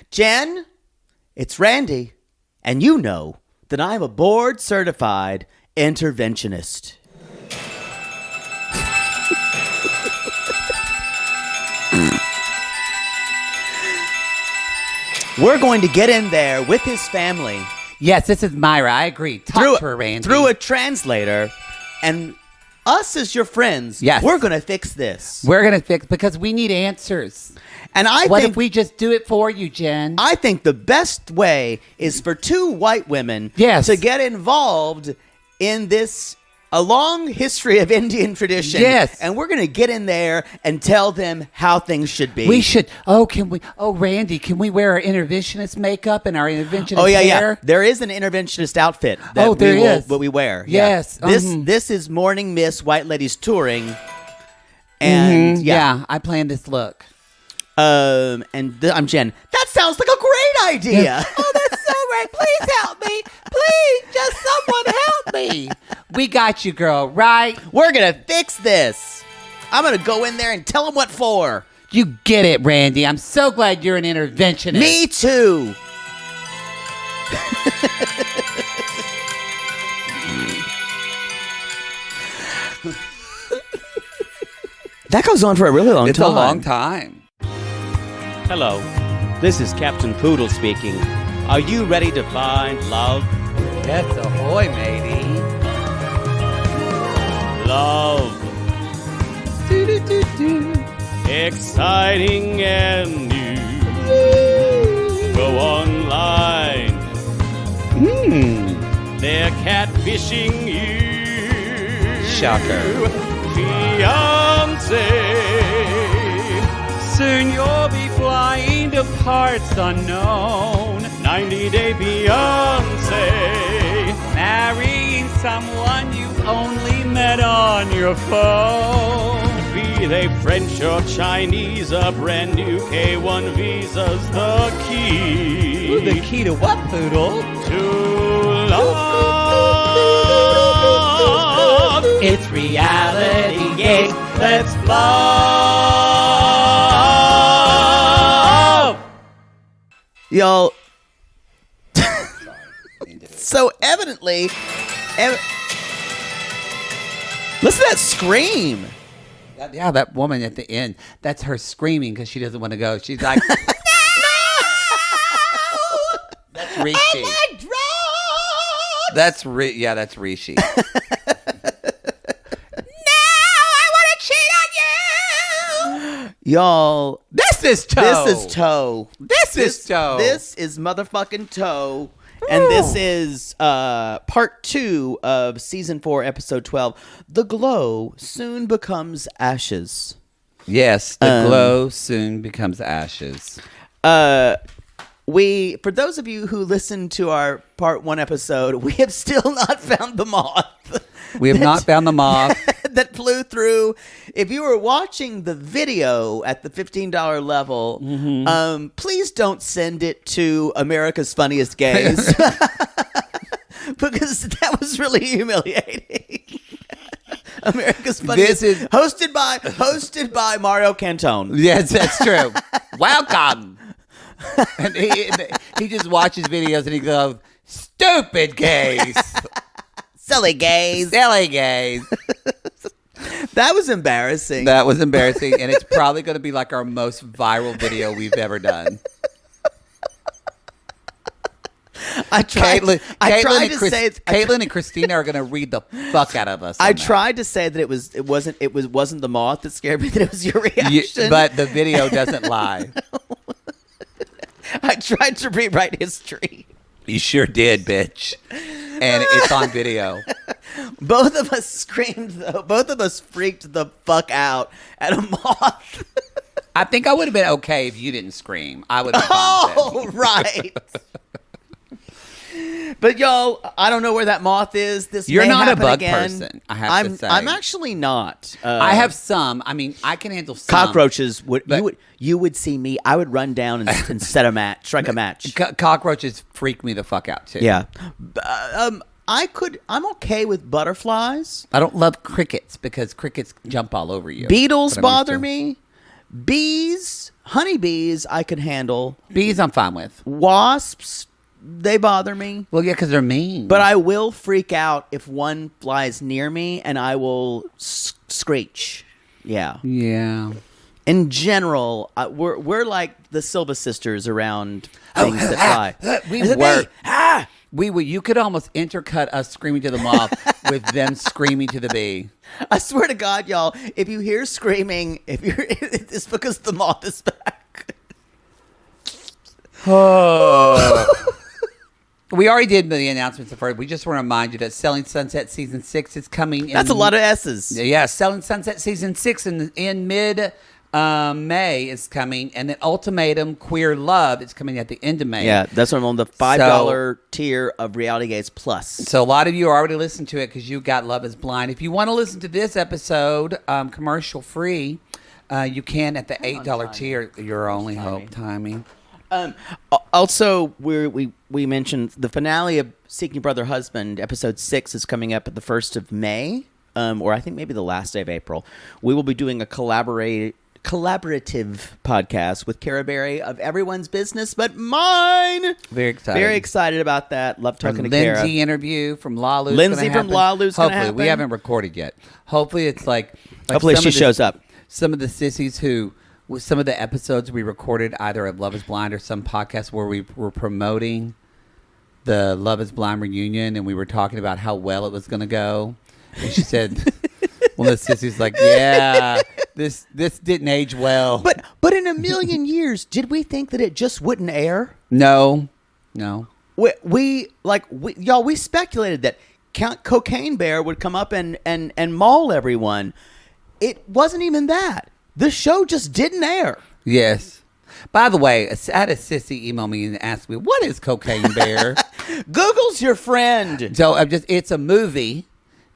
Jen, it's Randy, and you know that I'm a board-certified interventionist. We're going to get in there with his family. Yes, this is Myra. I agree. Talk to her, Randy. Through a translator, and us as your friends, yes, we're going to fix this. We're going to fix, because we need answers. And what if we just do it for you, Jen? I think the best way is for two white women to get involved in this a long history of Indian tradition. Yes. And we're going to get in there and tell them how things should be. We should. Randy, can we wear our interventionist makeup and our interventionist hair? Yeah. There is an interventionist outfit that we wear. Yes. Yeah. This is Morning Miss White Ladies Touring. And I planned this look. I'm Jen. That sounds like a great idea. Yeah. Oh, that's so great. Please help me. Please, just someone help me. We got you, girl, right? We're going to fix this. I'm going to go in there and tell them what for. You get it, Randy. I'm so glad you're an interventionist. Me too. That goes on for a really long time. It's a long time. Hello, this is Captain Poodle speaking. Are you ready to find love? Yes, ahoy, matey. Love. Exciting and new. Go online. They're catfishing you. Shocker. Fiancé. Soon you'll be flying to parts unknown. 90-day fiancé. Marrying someone you only met on your phone. Be they French or Chinese, a brand new K1 visa's the key. Ooh, the key to what, Poodle? To love. It's reality gaze. Let's love. Y'all. So evidently, listen to that scream. That woman at the end, that's her screaming because she doesn't want to go. She's like, no! That's Rishi. That's Rishi. No, I want to cheat on you. Y'all, this is Toe. This is Toe. This is motherfucking Toe. And this is part 2 of season 4, episode 12. The glow soon becomes ashes. Yes, the glow soon becomes ashes. For those of you who listened to our part 1 episode, we have still not found the moth. We have not found the moth. That flew through. If you were watching the video at the $15 level, please don't send it to America's Funniest Gays. Because that was really humiliating. America's Funniest. This is hosted by Mario Cantone. Yes, that's true. Welcome. And he just watches videos and he goes, stupid gays. Silly gays. Silly gays. That was embarrassing. And it's probably going to be like our most viral video we've ever done. Caitlin and Christina are going to read the fuck out of us. I tried to say that it wasn't the moth that scared me, that it was your reaction. But the video doesn't lie. I tried to rewrite history. You sure did, bitch. And it's on video. Both of us screamed, though. Both of us freaked the fuck out at a moth. I think I would have been okay if you didn't scream. I would have been fine with it. Right. But y'all, I don't know where that moth is. You're may not a bug again. person, I have to say. I'm actually not. I have some. I mean, I can handle some. Cockroaches you would see me. I would run down and strike a match. Cockroaches freak me the fuck out too. Yeah. I'm okay with butterflies. I don't love crickets because crickets jump all over you. Beetles bother me. Bees, honeybees, I could handle. Bees, I'm fine with. Wasps, they bother me. Well, yeah, because they're mean. But I will freak out if one flies near me, and I will screech. Yeah. Yeah. In general, we're like the Silva sisters around things that fly. We were. We were. You could almost intercut us screaming to the moth with them screaming to the bee. I swear to God, y'all, if you hear screaming, it's because the moth is back. We already did the announcements at first. We just want to remind you that Selling Sunset Season 6 is coming. That's a lot of S's. Yeah, Selling Sunset Season 6 in mid May is coming. And then Ultimatum Queer Love is coming at the end of May. Yeah, that's on the $5 tier of Reality Gaze Plus. So a lot of you are already listening to it because you got Love is Blind. If you want to listen to this episode commercial free, you can at the $8 tier. Your only hope, timing. Also, we mentioned the finale of Seeking Brother Husband, episode 6 is coming up at the 1st of May, or I think maybe the last day of April. We will be doing a collaborative podcast with Cara Berry of Everyone's Business But Mine. Very excited. Very excited about that. Love talking to Cara. Lindsay interview from Lalu's. Lindsay from Lalu's going to happen. Hopefully. We haven't recorded yet. Hopefully it's like Hopefully she shows up. Some of the sissies who... With some of the episodes we recorded either of Love is Blind or some podcast where we were promoting the Love is Blind reunion and we were talking about how well it was going to go. And she said, one of the sissies like, yeah, this didn't age well. But in a million years, did we think that it just wouldn't air? No. We speculated that Count Cocaine Bear would come up and maul everyone. It wasn't even that. The show just didn't air. Yes. By the way, I had a sissy email me and ask me, what is Cocaine Bear? Google's your friend. So it's a movie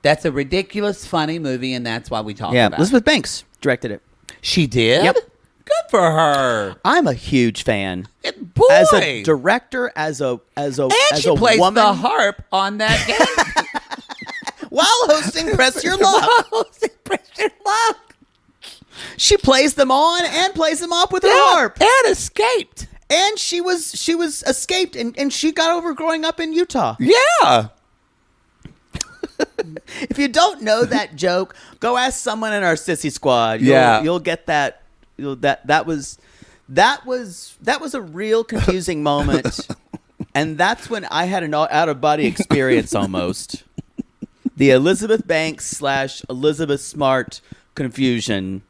that's a ridiculous, funny movie, and that's why we talk about it. Elizabeth Banks directed it. She did? Yep. Good for her. I'm a huge fan. Boy. As a director, as a she plays woman, the harp on that game. while hosting Press Your Luck. Press Your Luck. She plays them on and plays them off with her harp. And escaped. And she was escaped and she got over growing up in Utah. Yeah. If you don't know that joke, go ask someone in our sissy squad. You'll get that. That was a real confusing moment, and that's when I had an out of body experience almost. The Elizabeth Banks / Elizabeth Smart confusion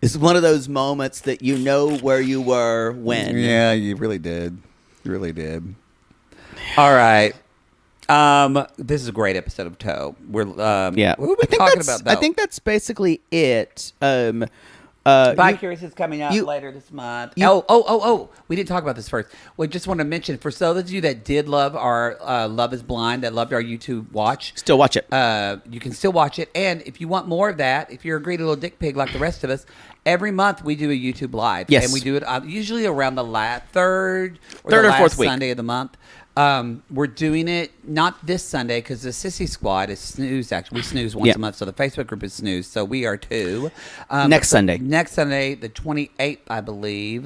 is one of those moments that you know where you were when. Yeah, you really did. You really did. All right. This is a great episode of Toe. We're yeah. What are we talking about? Though? I think that's basically it. Bi-Curious is coming out later this month. We didn't talk about this first. We just want to mention, for those of you that did love our Love is Blind, that loved our YouTube watch. Still watch it. You can still watch it. And if you want more of that, if you're a greedy little dick pig like the rest of us, every month we do a YouTube Live. Yes. And we do it usually around the third or fourth week. Sunday of the month. We're doing it not this Sunday because the Sissy Squad is snooze. Actually, we snooze once a month, so the Facebook group is snooze. So we are too. Next Sunday, the 28th, I believe.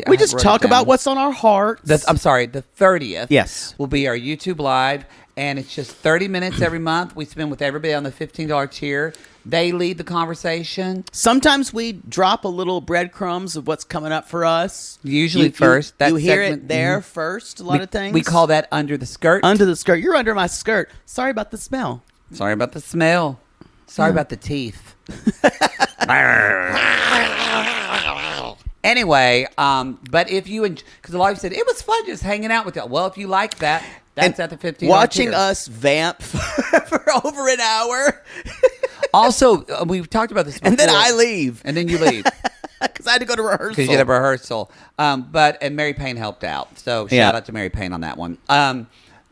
We just talk about what's on our hearts. I'm sorry, the 30th. Yes, will be our YouTube Live, and it's just 30 minutes every month. We spend with everybody on the $15 tier. They lead the conversation. Sometimes we drop a little breadcrumbs of what's coming up for us. Usually first. You hear it there first, a lot of things. We call that under the skirt. Under the skirt. You're under my skirt. Sorry about the smell. Sorry about the smell. Sorry about the teeth. Anyway, but if you, because a lot of you said, it was fun just hanging out with you. Well, if you like that, that's at the $15 watching tier. us vamp for over an hour. Also, we've talked about this before. And then I leave. And then you leave. Because I had to go to rehearsal. Because you had a rehearsal. And Mary Payne helped out. So shout out to Mary Payne on that one.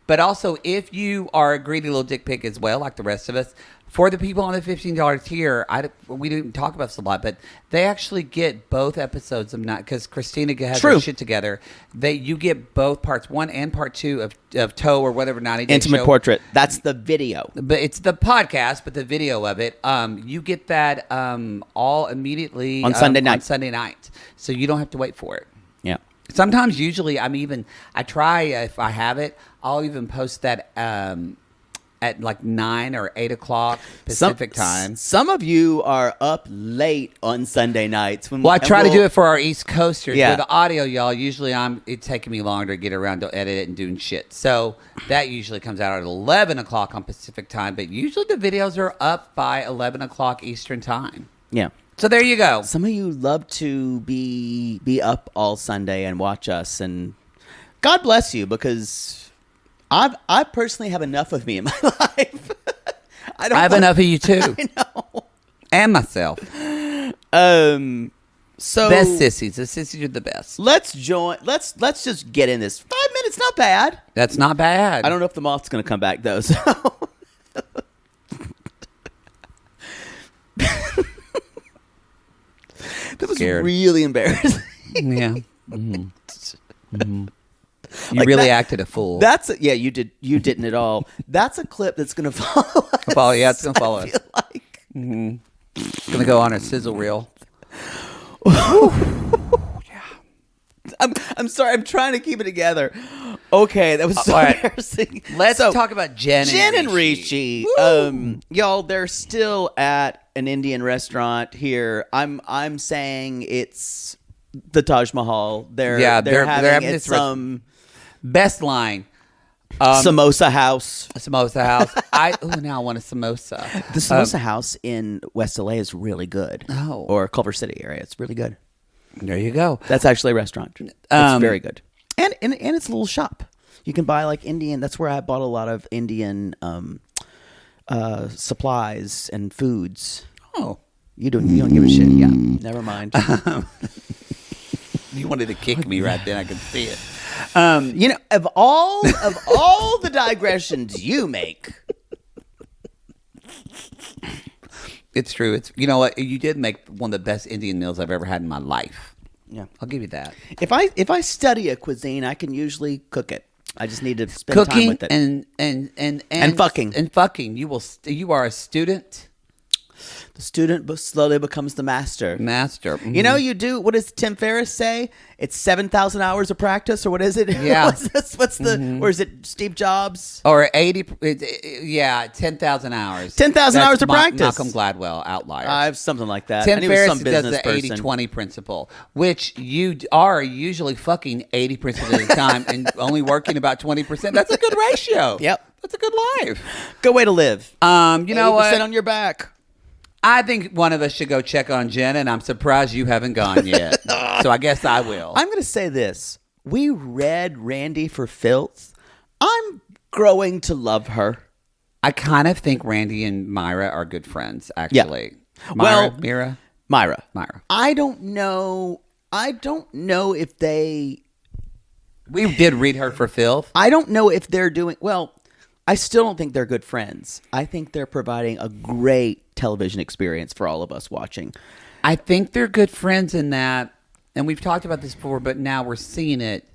But also, if you are a greedy little dick pig as well, like the rest of us, For the people on the $15 tier, we didn't talk about this a lot, but they actually get both episodes of not because Christina has her shit together. You get both parts 1 and part 2 of Toe or whatever 90 Day Intimate Show. Portrait. That's the video, but it's the podcast, but the video of it. You get that all immediately on Sunday night. On Sunday night, so you don't have to wait for it. Yeah. Sometimes, usually, I try if I have it, I'll even post that. At like 9 or 8 o'clock Pacific time. Some of you are up late on Sunday nights. I try to do it for our East Coasters. Yeah. With the audio, y'all, usually it's taking me longer to get around to edit it and doing shit. So that usually comes out at 11 o'clock on Pacific time. But usually the videos are up by 11 o'clock Eastern time. Yeah. So there you go. Some of you love to be up all Sunday and watch us. And God bless you, because I personally have enough of me in my life. I have enough of you too. I know. And myself. So best sissies. The sissies are the best. Let's just get in this. 5 minutes, not bad. That's not bad. I don't know if the moth's going to come back though. So that was really embarrassing. Yeah. Mm-hmm. Mm-hmm. You really acted a fool. You didn't at all. That's a clip that's going to follow us. Yeah, it's going to follow us. I feel like. Mm-hmm. It's going to go on a sizzle reel. Yeah. I'm sorry. I'm trying to keep it together. Okay, that was so embarrassing. Let's talk about Jen and Richie. Y'all, they're still at an Indian restaurant here. I'm saying it's the Taj Mahal. They're having it some best line. Samosa house. A samosa house. Now I want a samosa. The samosa house in West LA is really good. Oh. Or Culver City area. It's really good. There you go. That's actually a restaurant. It's very good. And it's a little shop. You can buy like Indian. That's where I bought a lot of Indian supplies and foods. Oh. You don't give a shit. Yeah. Never mind. You wanted to kick me right then. I could see it. Of all the digressions you make, it's true. It's you know what, you did make one of the best Indian meals I've ever had in my life. Yeah, I'll give you that. If I study a cuisine, I can usually cook it. I just need to spend time with it. and fucking and fucking. You are a student. The student slowly becomes the master. Mm-hmm. You know, you do. What does Tim Ferriss say? It's 7,000 hours of practice, or what is it? Yeah. What's the? Or is it Steve Jobs? Or 10,000 hours. 10,000 hours of practice. Malcolm Gladwell, Outliers. I have something like that. Tim Ferriss some does the person. 80-20 principle, which you are usually fucking 80% of the time and only working about 20%. That's a good ratio. Yep. That's a good life. Good way to live. You know what? 80% on your back. I think one of us should go check on Jen, and I'm surprised you haven't gone yet. So I guess I will. I'm going to say this. We read Randy for Filth. I'm growing to love her. I kind of think Randy and Myra are good friends, actually. Yeah. Myra. I don't know if they... We did read her for Filth. I don't know if they're doing... Well, I still don't think they're good friends. I think they're providing a great television experience for all of us watching. I think they're good friends in that, and we've talked about this before, but now we're seeing it.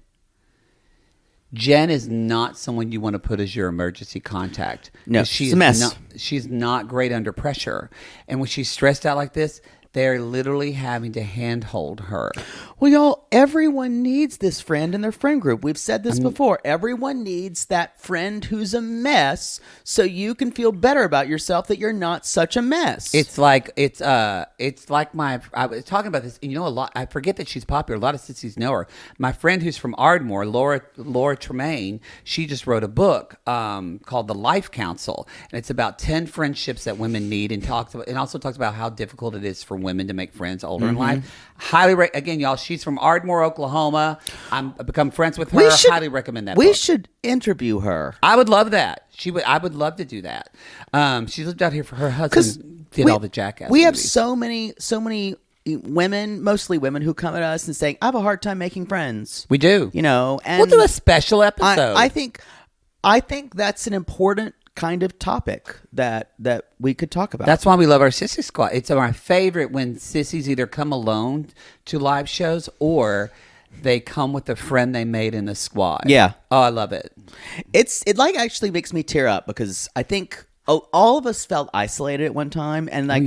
Jen is not someone you want to put as your emergency contact. No, she's a mess. She's not great under pressure. And when she's stressed out like this, they're literally having to handhold her. Well, y'all, everyone needs this friend in their friend group. We've said this before. Everyone needs that friend who's a mess so you can feel better about yourself that you're not such a mess. It's like I was talking about this, and a lot. I forget that she's popular. A lot of sissies know her. My friend who's from Ardmore, Laura Tremaine, she just wrote a book called The Life Council, and it's about 10 friendships that women need, and also talks about how difficult it is for women to make friends older in life. Again, y'all, she's from Ardmore, Oklahoma. I've become friends with her. Highly recommend that book. We should interview her. I would love that. I would love to do that. She lived out here for her husband. Did all the Jackass We have movies. so many women, mostly women, who come at us and saying, "I have a hard time making friends." We do. And we'll do a special episode. I think that's an important kind of topic that we could talk about. That's why we love our Sissy Squad. It's my favorite when sissies either come alone to live shows or they come with a friend they made in the squad. Yeah. Oh, I love it. It like actually makes me tear up because I think all of us felt isolated at one time, and like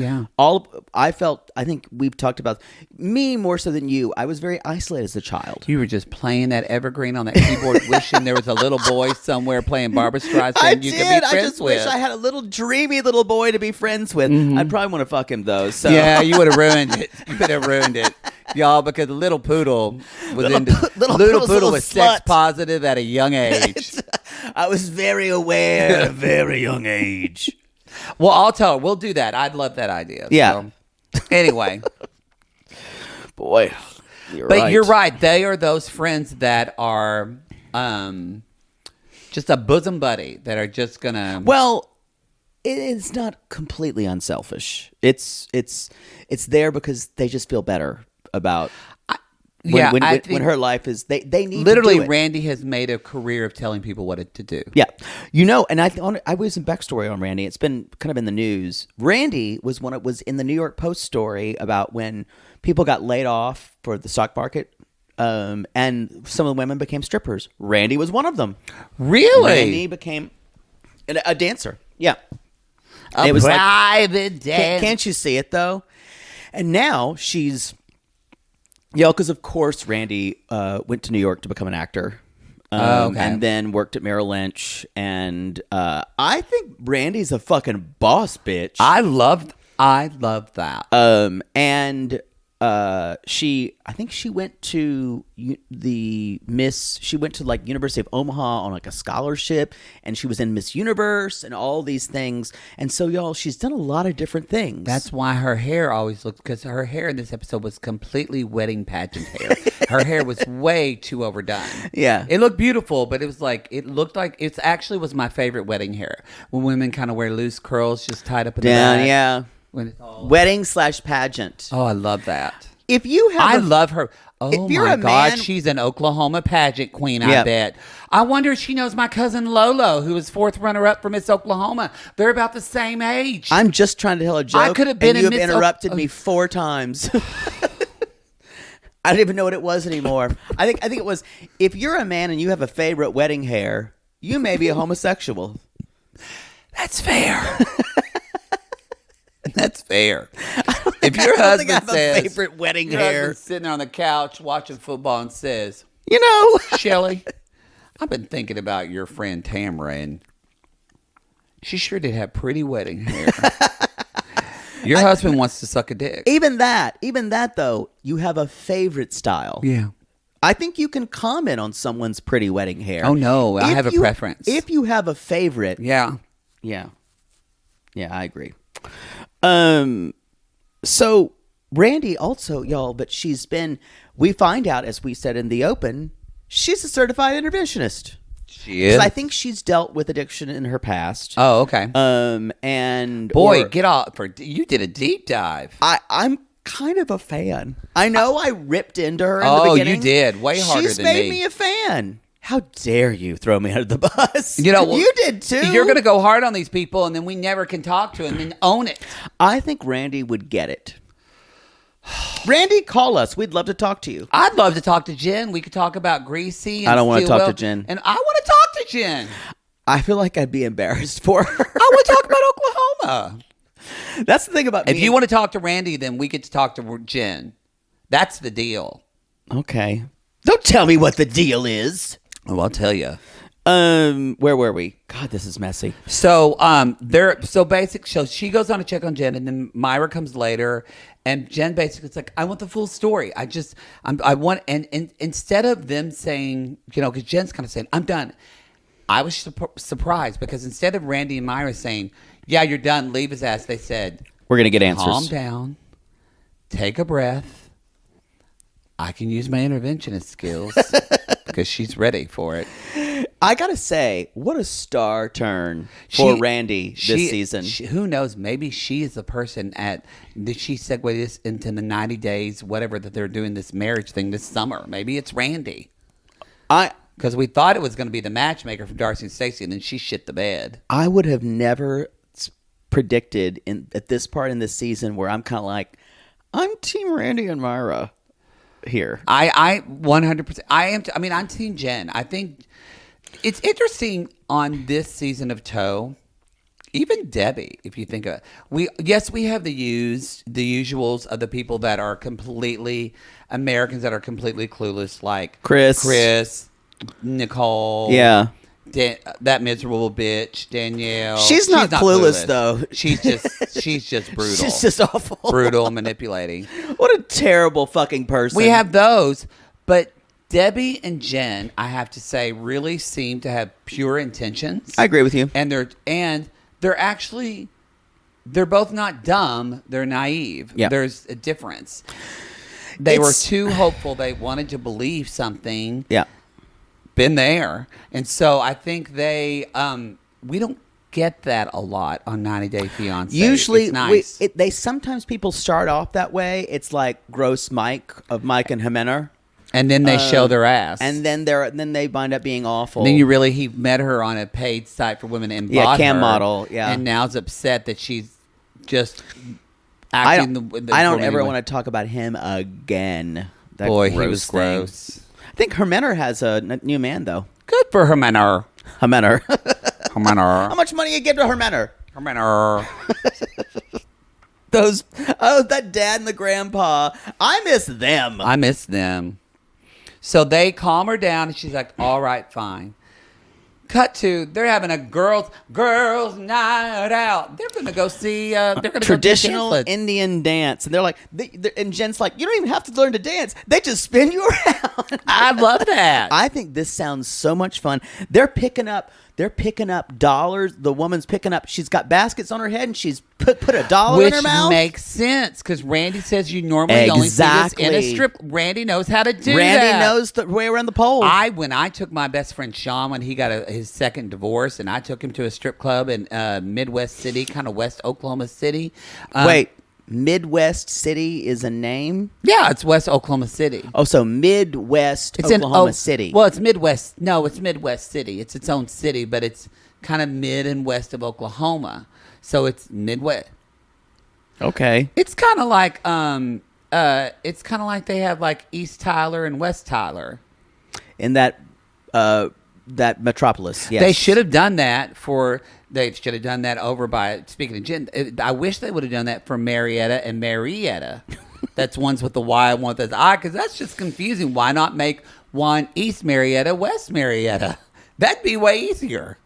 I think we've talked about me more so than you. I was very isolated as a child. You were just playing that evergreen on that keyboard, wishing there was a little boy somewhere playing Barbra Streisand you could be friends I just with. wish I had a little dreamy little boy to be friends with. I'd probably want to fuck him though. So yeah, you would have ruined it. You would have ruined it, y'all, because the little poodle was little poodle was sex positive at a young age. I was very aware at a very young age. Well, I'll tell her. We'll do that. I'd love that idea. Yeah. So, anyway. Boy. You're right. They are those friends that are just a bosom buddy that are just going to... Well, it's not completely unselfish. It's there because they just feel better about... When her life is, they need literally to do it. Randy has made a career of telling people what to do. Yeah, and I was some backstory on Randy. It's been kind of in the news. Randy was in the New York Post story about when people got laid off for the stock market, and some of the women became strippers. Randy was one of them. Really, Randy became a dancer. Yeah, it was private dance. Can't you see it though? And now she's. Yeah, because of course Randy went to New York to become an actor, and then worked at Merrill Lynch. And I think Randy's a fucking boss bitch. I love that. And I think she went to she went to like University of Omaha on like a scholarship, and she was in Miss Universe and all these things. And so y'all, she's done a lot of different things. That's why her hair always looked, because her hair in this episode was completely wedding pageant hair. Her hair was way too overdone. Yeah. It looked beautiful, but it looked like it actually was my favorite wedding hair. When women kind of wear loose curls just tied up in the back. Yeah. When it's all wedding/pageant. Oh, I love that. If you have I love her. Oh my God, man, she's an Oklahoma pageant queen, I bet. I wonder if she knows my cousin Lolo, who was 4th runner-up for Miss Oklahoma. They're about the same age. I'm just trying to tell a joke. I could have been and you in have interrupted me 4 times. I don't even know what it was anymore. I think it was, if you're a man and you have a favorite wedding hair, you may be a homosexual. That's fair. That's fair. If your husband says, favorite wedding your hair, husband's sitting on the couch watching football and says, Shelly, I've been thinking about your friend Tamara, and she sure did have pretty wedding hair. Your husband wants to suck a dick. Even that though, you have a favorite style. Yeah. I think you can comment on someone's pretty wedding hair. Oh no, I have a preference. If you have a favorite, yeah, I agree. So Randy also, y'all, but we find out, as we said in the open, she's a certified interventionist. She is. I think she's dealt with addiction in her past. Oh, okay. And get off! You did a deep dive. I'm kind of a fan. I know I ripped into her in the beginning. Oh, you did. Way harder She's than me. made me a fan. How dare you throw me under the bus? You know, you did too. You're going to go hard on these people, and then we never can talk to them and own it. I think Randy would get it. Randy, call us. We'd love to talk to you. I'd love to talk to Jen. We could talk about Greasy. And I don't want to talk Stillwell, to Jen. and I want to talk to Jen. I feel like I'd be embarrassed for her. I want to talk about Oklahoma. That's the thing about me. If you want to talk to Randy, then we get to talk to Jen. That's the deal. Okay. Don't tell me what the deal is. Oh, I'll tell you. Where were we? God, this is messy. So, so she goes on to check on Jen, and then Myra comes later, and Jen basically is like, I want the full story. I want, and instead of them saying, because Jen's kind of saying, I'm done. I was surprised because instead of Randy and Myra saying, yeah, you're done, leave his ass, they said, we're going to get answers. Calm down, take a breath. I can use my interventionist skills because she's ready for it. I got to say, what a star turn for Randy this season. Who knows? Maybe she is the person did she segue this into the 90 days, whatever, that they're doing this marriage thing this summer? Maybe it's Randy. because we thought it was going to be the matchmaker for Darcy and Stacey, and then she shit the bed. I would have never predicted at this part in this season where I'm kind of like, I'm Team Randy and Myra here. I 100%. I am. I'm Team Jen. I think it's interesting on this season of Toe. Even Debbie, if you think of it, we have the usuals of the people that are completely Americans that are completely clueless, like Kris, Nicole, that miserable bitch, Danielle. She's not clueless though. She's just brutal. She's just awful, brutal, manipulating. What a terrible fucking person. We have those, but Debbie and Jen, I have to say, really seem to have pure intentions. I agree with you, and they're actually, they're both not dumb. They're naive. Yeah. There's a difference. They were too hopeful. They wanted to believe something. Yeah. Been there. And so I think we don't get that a lot on 90 Day Fiancé. Usually, it's nice. sometimes people start off that way. It's like Gross Mike of Mike and Jimenez. And then they show their ass. And then they wind up being awful. And then he met her on a paid site for women and bought cam her, model, and now's upset that she's just acting I don't ever want to talk about him again. That Boy, he was gross. I think Jimenez has a new man, though. Good for Jimenez. Jimenez. Jimenez. How much money you give to Jimenez? Jimenez. That dad and the grandpa. I miss them. So they calm her down, and she's like, all right, fine. Cut to, they're having a girls' night out. They're going to go see, traditional Indian dance. And they're like, and Jen's like, you don't even have to learn to dance. They just spin you around. I love that. I think this sounds so much fun. They're picking up dollars. The woman's picking up, she's got baskets on her head, and she's put $1 in her mouth. Which makes sense, because Randy says you normally only see this in a strip. Randy knows how to do that. Randy knows the way around the pole. When I took my best friend Sean when he got his second divorce, and I took him to a strip club in Midwest City, kind of West Oklahoma City. Wait. Midwest City is a name? Yeah, it's West Oklahoma City. Oh, so Midwest Oklahoma City. Well, it's Midwest. No, it's Midwest City. It's its own city, but it's kind of mid and west of Oklahoma. So it's Midwest. Okay. It's kind of like they have like East Tyler and West Tyler. In that metropolis, yes. They should have done that over by, speaking of Jen, I wish they would have done that for Marietta and Marietta. That's ones with the Y, one with the I, because that's just confusing. Why not make one East Marietta, West Marietta? That'd be way easier.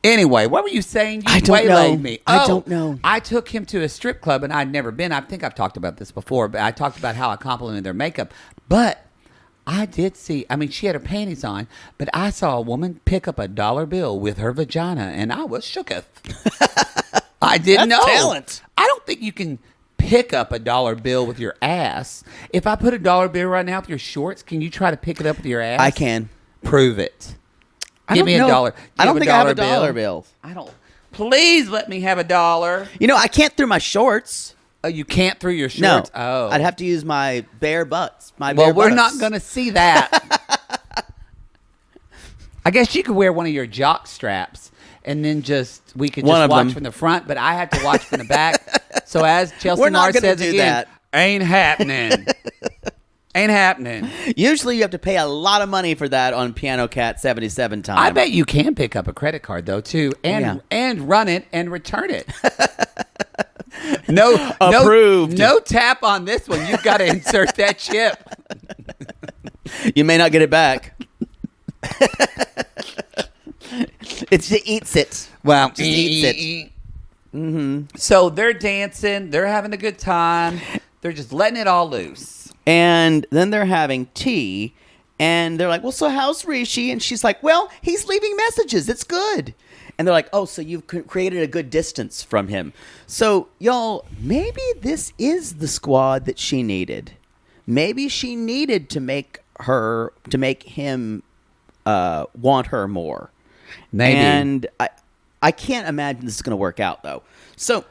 Anyway, what were you saying? I don't know. I don't know. I took him to a strip club, and I'd never been. I think I've talked about this before, but I talked about how I complimented their makeup. But I did see, she had her panties on, but I saw a woman pick up $1 bill with her vagina, and I was shooketh. I didn't know. Talent. I don't think you can pick up $1 bill with your ass. If I put $1 bill right now with your shorts, can you try to pick it up with your ass? I can. Prove it. Give me $1. I don't think I have a $1 bill. I don't. Please let me have $1. I can't through my shorts. Oh, you can't through your shorts? No. Oh. I'd have to use my bare butts. We're not going to see that. I guess you could wear one of your jock straps, and then we could just watch from the front, but I have to watch from the back. So as Chelsea Marr says again, ain't happening. Ain't happening. Usually you have to pay a lot of money for that on Piano Cat 77 time. I bet you can pick up a credit card, though, too, and run it and return it. No, approved. No tap on this one. You've got to insert that chip. You may not get it back. It eats it. Well, just eats it. Mm-hmm. So they're dancing. They're having a good time. They're just letting it all loose. And then they're having tea. And they're like, well, so how's Rishi? And she's like, well, he's leaving messages. It's good. And they're like, oh, so you've created a good distance from him. So, y'all, maybe this is the squad that she needed. Maybe she needed to make him want her more. Maybe. And I can't imagine this is going to work out, though. So,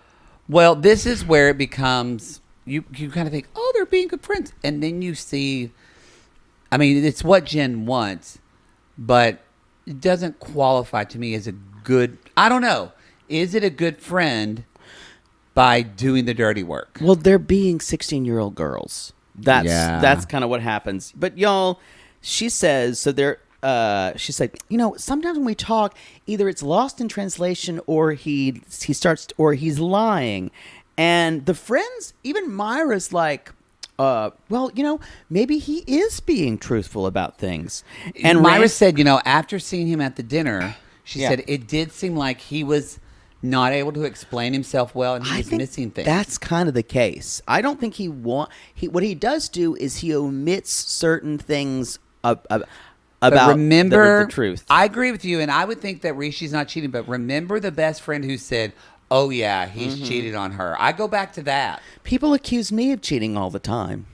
well, this is where it becomes, you kind of think, oh, they're being good friends. And then you see I mean, it's what Jen wants, but it doesn't qualify to me as a good. I don't know. Is it a good friend by doing the dirty work? Well, they're being 16-year-old girls. That's kind of what happens. But y'all, she says so. She's like, sometimes when we talk, either it's lost in translation or he starts or he's lying, and the friends, even Myra's like, maybe he is being truthful about things. And Myra said, after seeing him at the dinner, she said it did seem like he was not able to explain himself well, and he was missing things. That's kind of the case. I don't think what he does do is he omits certain things about the truth. I agree with you, and I would think that Rishi's not cheating, but remember the best friend who said, oh yeah, he's cheated on her. I go back to that. People accuse me of cheating all the time.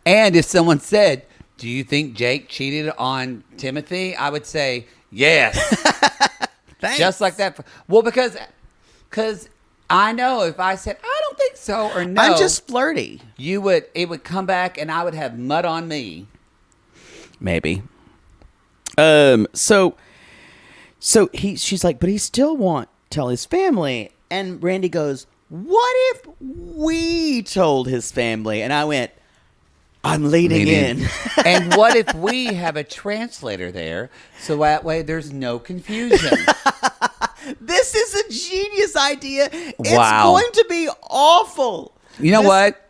And if someone said, do you think Jake cheated on Timothy? I would say, yes. Thanks. Just like that. Well, because I know if I said, I don't think so, or no. I'm just flirty. It would come back and I would have mud on me. Maybe. She's like, but he still won't tell his family. And Randy goes, what if we told his family? And I went, I'm leading in. And what if we have a translator there, so that way there's no confusion? This is a genius idea. It's Wow. going to be awful. You know what?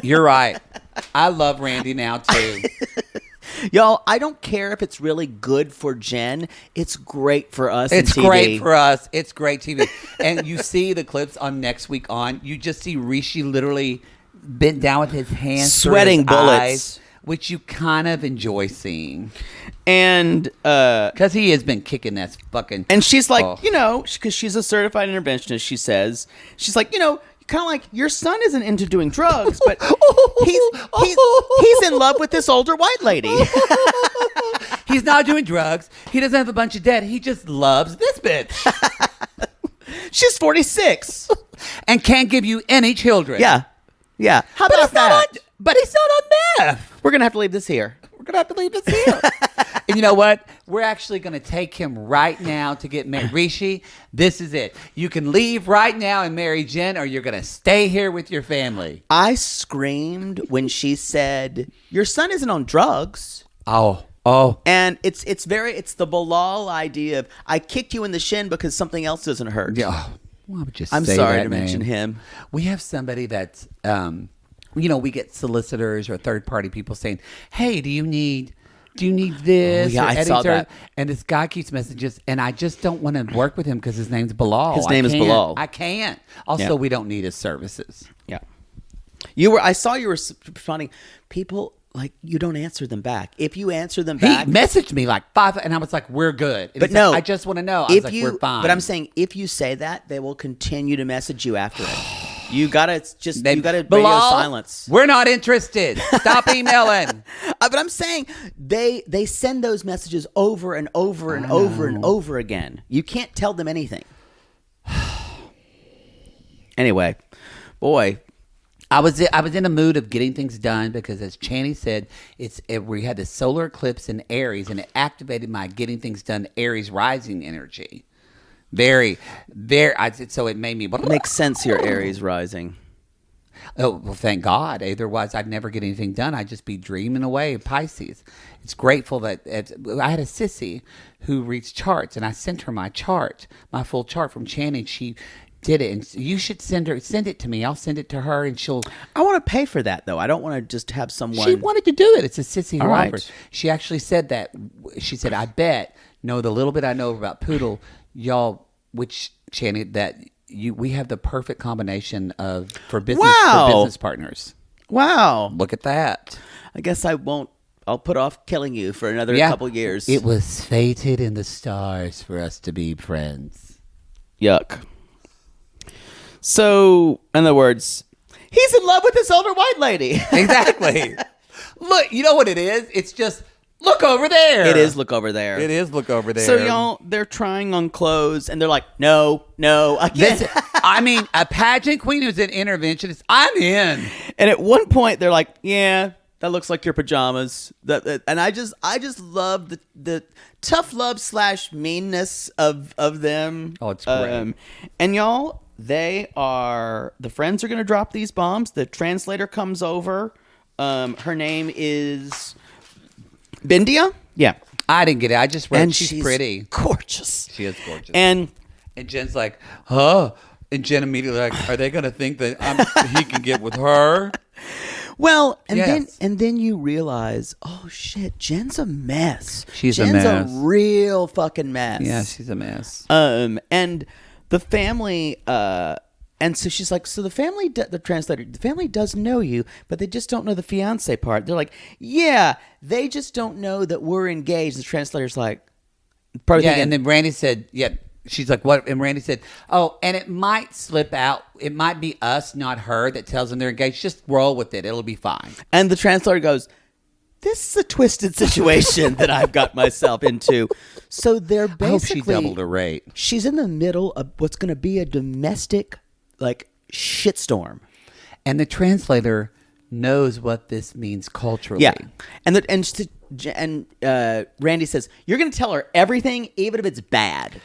You're right. I love Randy now, too. Y'all, I don't care if it's really good for Jen. It's great for us. It's in TV. great for us. It's great TV. And you see the clips on Next Week On. You just see Rishi literally bent down with his hands, sweating through his bullets, eyes, which you kind of enjoy seeing. And because he has been kicking that fucking. And she's like, because she's a certified interventionist. She's like, kind of like your son isn't into doing drugs, but he's in love with this older white lady. He's not doing drugs. He doesn't have a bunch of debt. He just loves this bitch. She's 46 and can't give you any children. Yeah. How about that? But he's not on meth. We're gonna have to leave this here. And you know what? We're actually going to take him right now to get married. Rishi, this is it. You can leave right now and marry Jen, or you're going to stay here with your family. I screamed when she said, your son isn't on drugs. Oh. And it's the Bilal idea of, I kicked you in the shin because something else doesn't hurt. Yeah. Well, I'm sorry to mention him. We have somebody that's, we get solicitors or third-party people saying, hey, do you need this? Oh, yeah, I saw that. And this guy keeps messages, and I just don't want to work with him because his name's Bilal. His name is Bilal. I can't. Also, we don't need his services. Yeah. I saw you were responding. People, like, you don't answer them back. If you answer them back. He messaged me like 5, and I was like, we're good. And but no. I just want to know. I was like, we're fine. But I'm saying, if you say that, they will continue to message you after it. You gotta radio silence. We're not interested. Stop emailing. But I'm saying they send those messages over and over and over and over again. You can't tell them anything. Anyway, boy, I was in a mood of getting things done because, as Channing said, we had the solar eclipse in Aries, and it activated my getting things done Aries rising energy. Very, very. So it made me. It makes sense. Your Aries rising. Oh well, thank God. Otherwise, I'd never get anything done. I'd just be dreaming away. Pisces. It's grateful that I had a sissy who reads charts, and I sent her my chart, my full chart from Channing. She did it, and you should send it to me. I'll send it to her, and she'll. I want to pay for that though. I don't want to just have someone. She wanted to do it. It's a sissy who right. offered. She actually said that. She said, "I bet the little bit I know about Poodle." Y'all, which Channing, that we have the perfect combination for business partners. Wow. Look at that. I guess I won't. I'll put off killing you for another couple years. It was fated in the stars for us to be friends. Yuck. So, in other words, he's in love with this older white lady. Exactly. Look, you know what it is? It's just look over there. It is look over there. It is look over there. So, y'all, they're trying on clothes, and they're like, no, again. I mean, a pageant queen who's an interventionist. I'm in. And at one point, they're like, "Yeah, that looks like your pajamas." And I just love the tough love / meanness of them. Oh, it's great. And y'all, the friends are going to drop these bombs. The translator comes over. Her name is Bindia. Yeah. I didn't get it. I just read And she's pretty. Gorgeous. She is gorgeous. And Jen's like, huh? And Jen immediately like, are they going to think that he can get with her? well, and Yes. then you realize, oh shit, Jen's a mess. She's a Jen's mess. a real fucking mess. Yeah, she's a mess. And the family, and so she's like, so the family, the translator, the family does know you, but they just don't know the fiance part. They're like, yeah, they just don't know that we're engaged. The translator's like, probably thinking, and then Randy said, yeah. She's like, what? And Randy said, oh, and it might slip out. It might be us, not her, that tells them they're engaged. Just roll with it. It'll be fine. and the translator goes, this is a twisted situation that I've got myself into. So they're basically, I hope she doubled her rate. She's in the middle of what's going to be a domestic, like, shitstorm. And the translator knows what this means culturally. Yeah, and Randy says, "You're going to tell her everything, even if it's bad."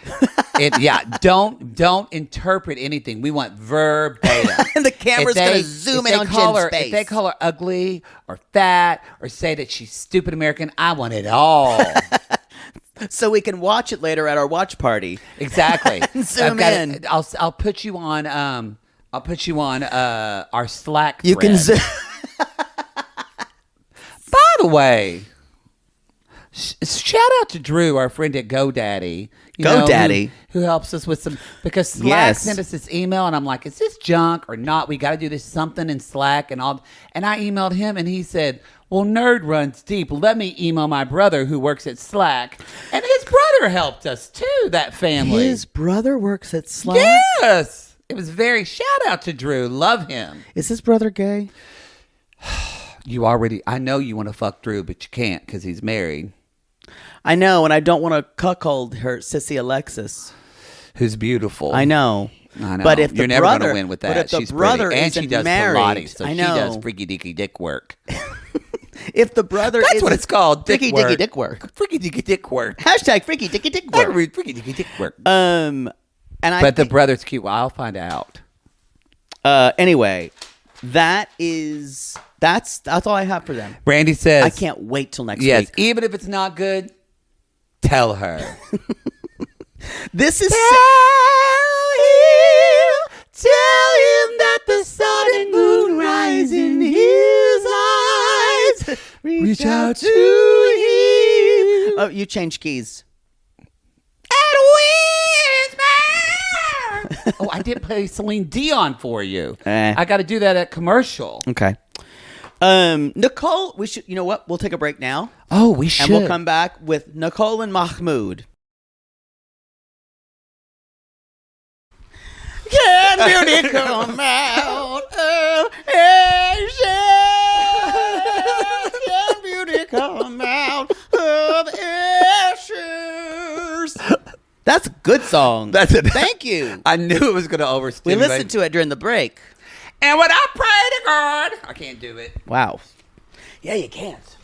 Don't interpret anything. We want verbatim. And the camera's going to zoom in on Jen's face. If they call her ugly or fat or say that she's stupid American, I want it all. So we can watch it later at our watch party. Exactly. Zoom in. I'll put you on. I'll put you on our Slack. You can thread. By the way, shout out to Drew, our friend at GoDaddy. GoDaddy, who helps us with some, because Slack sent us this email, and I'm like, is this junk or not? We got to do this something in Slack and all. And I emailed him, and he said, well, nerd runs deep. Let me email my brother who works at Slack. And his brother helped us too, that family. His brother works at Slack? Yes. It was shout out to Drew. Love him. Is his brother gay? I know you want to fuck Drew, but you can't because he's married. I know, and I don't want to cuckold her sissy Alexis. Who's beautiful. I know. But if you're never going to win with that. But if She's the brother pretty. And she does married, Pilates, so I she know. does freaky dicky dick work. If the brother That's what it's called. freaky dicky dick work. Freaky dicky dick work. Hashtag freaky dicky dick work. Freaky dicky dick work. And the brother's cute. Well, I'll find out. Anyway, that's all I have for them. Brandy says, I can't wait till next yes, week. even if it's not good, tell her. This is Tell him that the sun and moon rise in his eyes. Reach out to him. Oh, you changed keys. And whisper. Oh, I did play Celine Dion for you. I got to do that at commercial. Okay. Nicole, we should. You know what? We'll take a break now. Oh, we should. And we'll come back with Nicole and Mahmoud. Can beauty come out of ashes? Can beauty come out of ashes? That's a good song. Thank you. I knew it was going to overstimulate. We listened to it during the break. And when I pray to God, I can't do it. Wow. Yeah, you can't.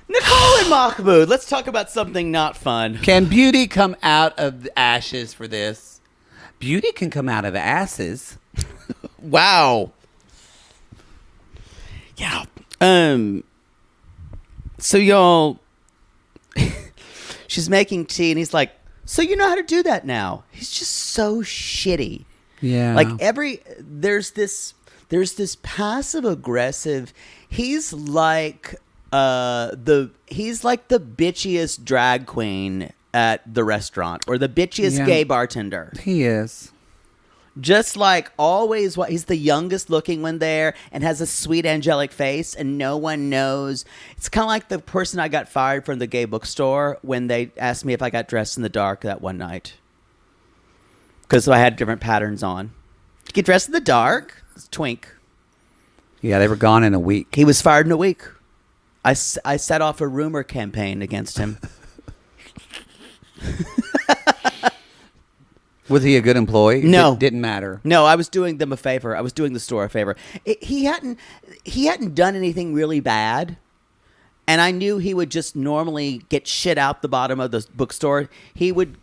Nicole and Mahmoud, let's talk about something not fun. Can beauty come out of the ashes for this? Beauty can come out of asses. Wow. Yeah. So y'all, she's making tea, and he's like, "So you know how to do that now?" He's just so shitty. Yeah. Like there's this passive aggressive. He's like the bitchiest drag queen at the restaurant, or the bitchiest gay bartender. He is. Just like always, he's the youngest looking one there and has a sweet angelic face, and no one knows. It's kind of like the person I got fired from the gay bookstore when they asked me if I got dressed in the dark that one night. Because I had different patterns on. You get dressed in the dark? It's twink. Yeah, they were gone in a week. He was fired in a week. I set off a rumor campaign against him. Was he a good employee? No. It didn't matter. No, I was doing them a favor. I was doing the store a favor. He hadn't done anything really bad. And I knew he would just normally get shit out the bottom of the bookstore. He would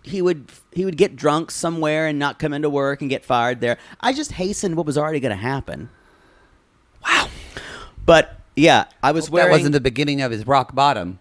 get drunk somewhere and not come into work and get fired there. I just hastened what was already going to happen. Wow. But yeah, I was wearing. That wasn't the beginning of his rock bottom.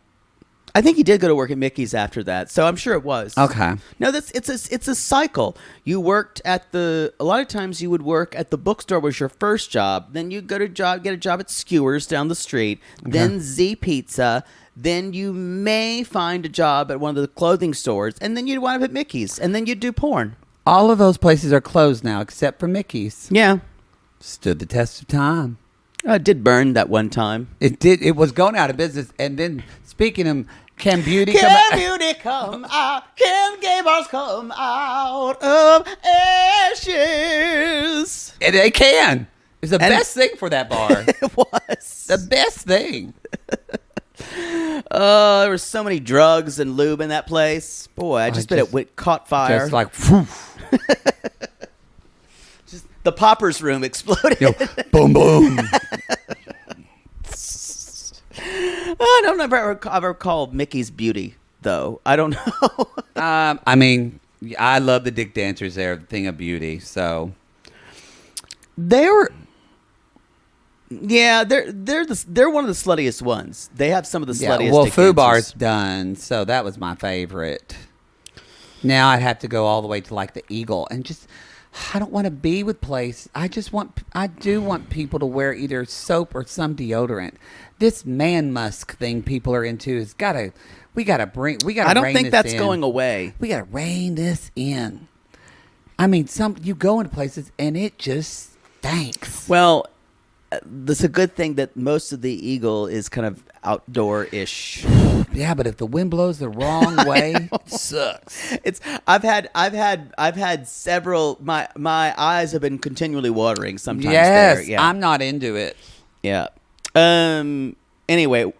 I think he did go to work at Mickey's after that, so I'm sure it was. Okay. No, it's a cycle. You worked at a lot of times you would work at the bookstore was your first job. Then you get a job at Skewers down the street. Okay. Then Z Pizza. Then you may find a job at one of the clothing stores, and then you'd wind up at Mickey's, and then you'd do porn. All of those places are closed now, except for Mickey's. Yeah. Stood the test of time. It did burn that one time. It did. It was going out of business, and then speaking of. Can beauty come out? Can gay bars come out of ashes? And they can. It's the best thing for that bar. It was. The best thing. Oh, there were so many drugs and lube in that place. Boy, I bet it caught fire. Just like, whew. Just the Poppers room exploded. Yo, boom, boom. I don't know if I've ever called Mickey's beauty, though. I don't know. I mean, I love the dick dancers there, the thing of beauty, so. They're one of the sluttiest ones. They have some of the sluttiest well, dick Fubar's dancers. done, so that was my favorite. Now I'd have to go all the way to like the Eagle and just... I don't want to be with place. I do want people to wear either soap or some deodorant. This man musk thing people are into is we gotta I don't think that's going away. We gotta rein this in. I mean, you go into places and it just stinks. Well, that's a good thing that most of the Eagle is kind of outdoor-ish. Yeah, but if the wind blows the wrong way, it sucks. I've had several. My eyes have been continually watering sometimes. Yes, there. Yeah. I'm not into it. Yeah. Anyway,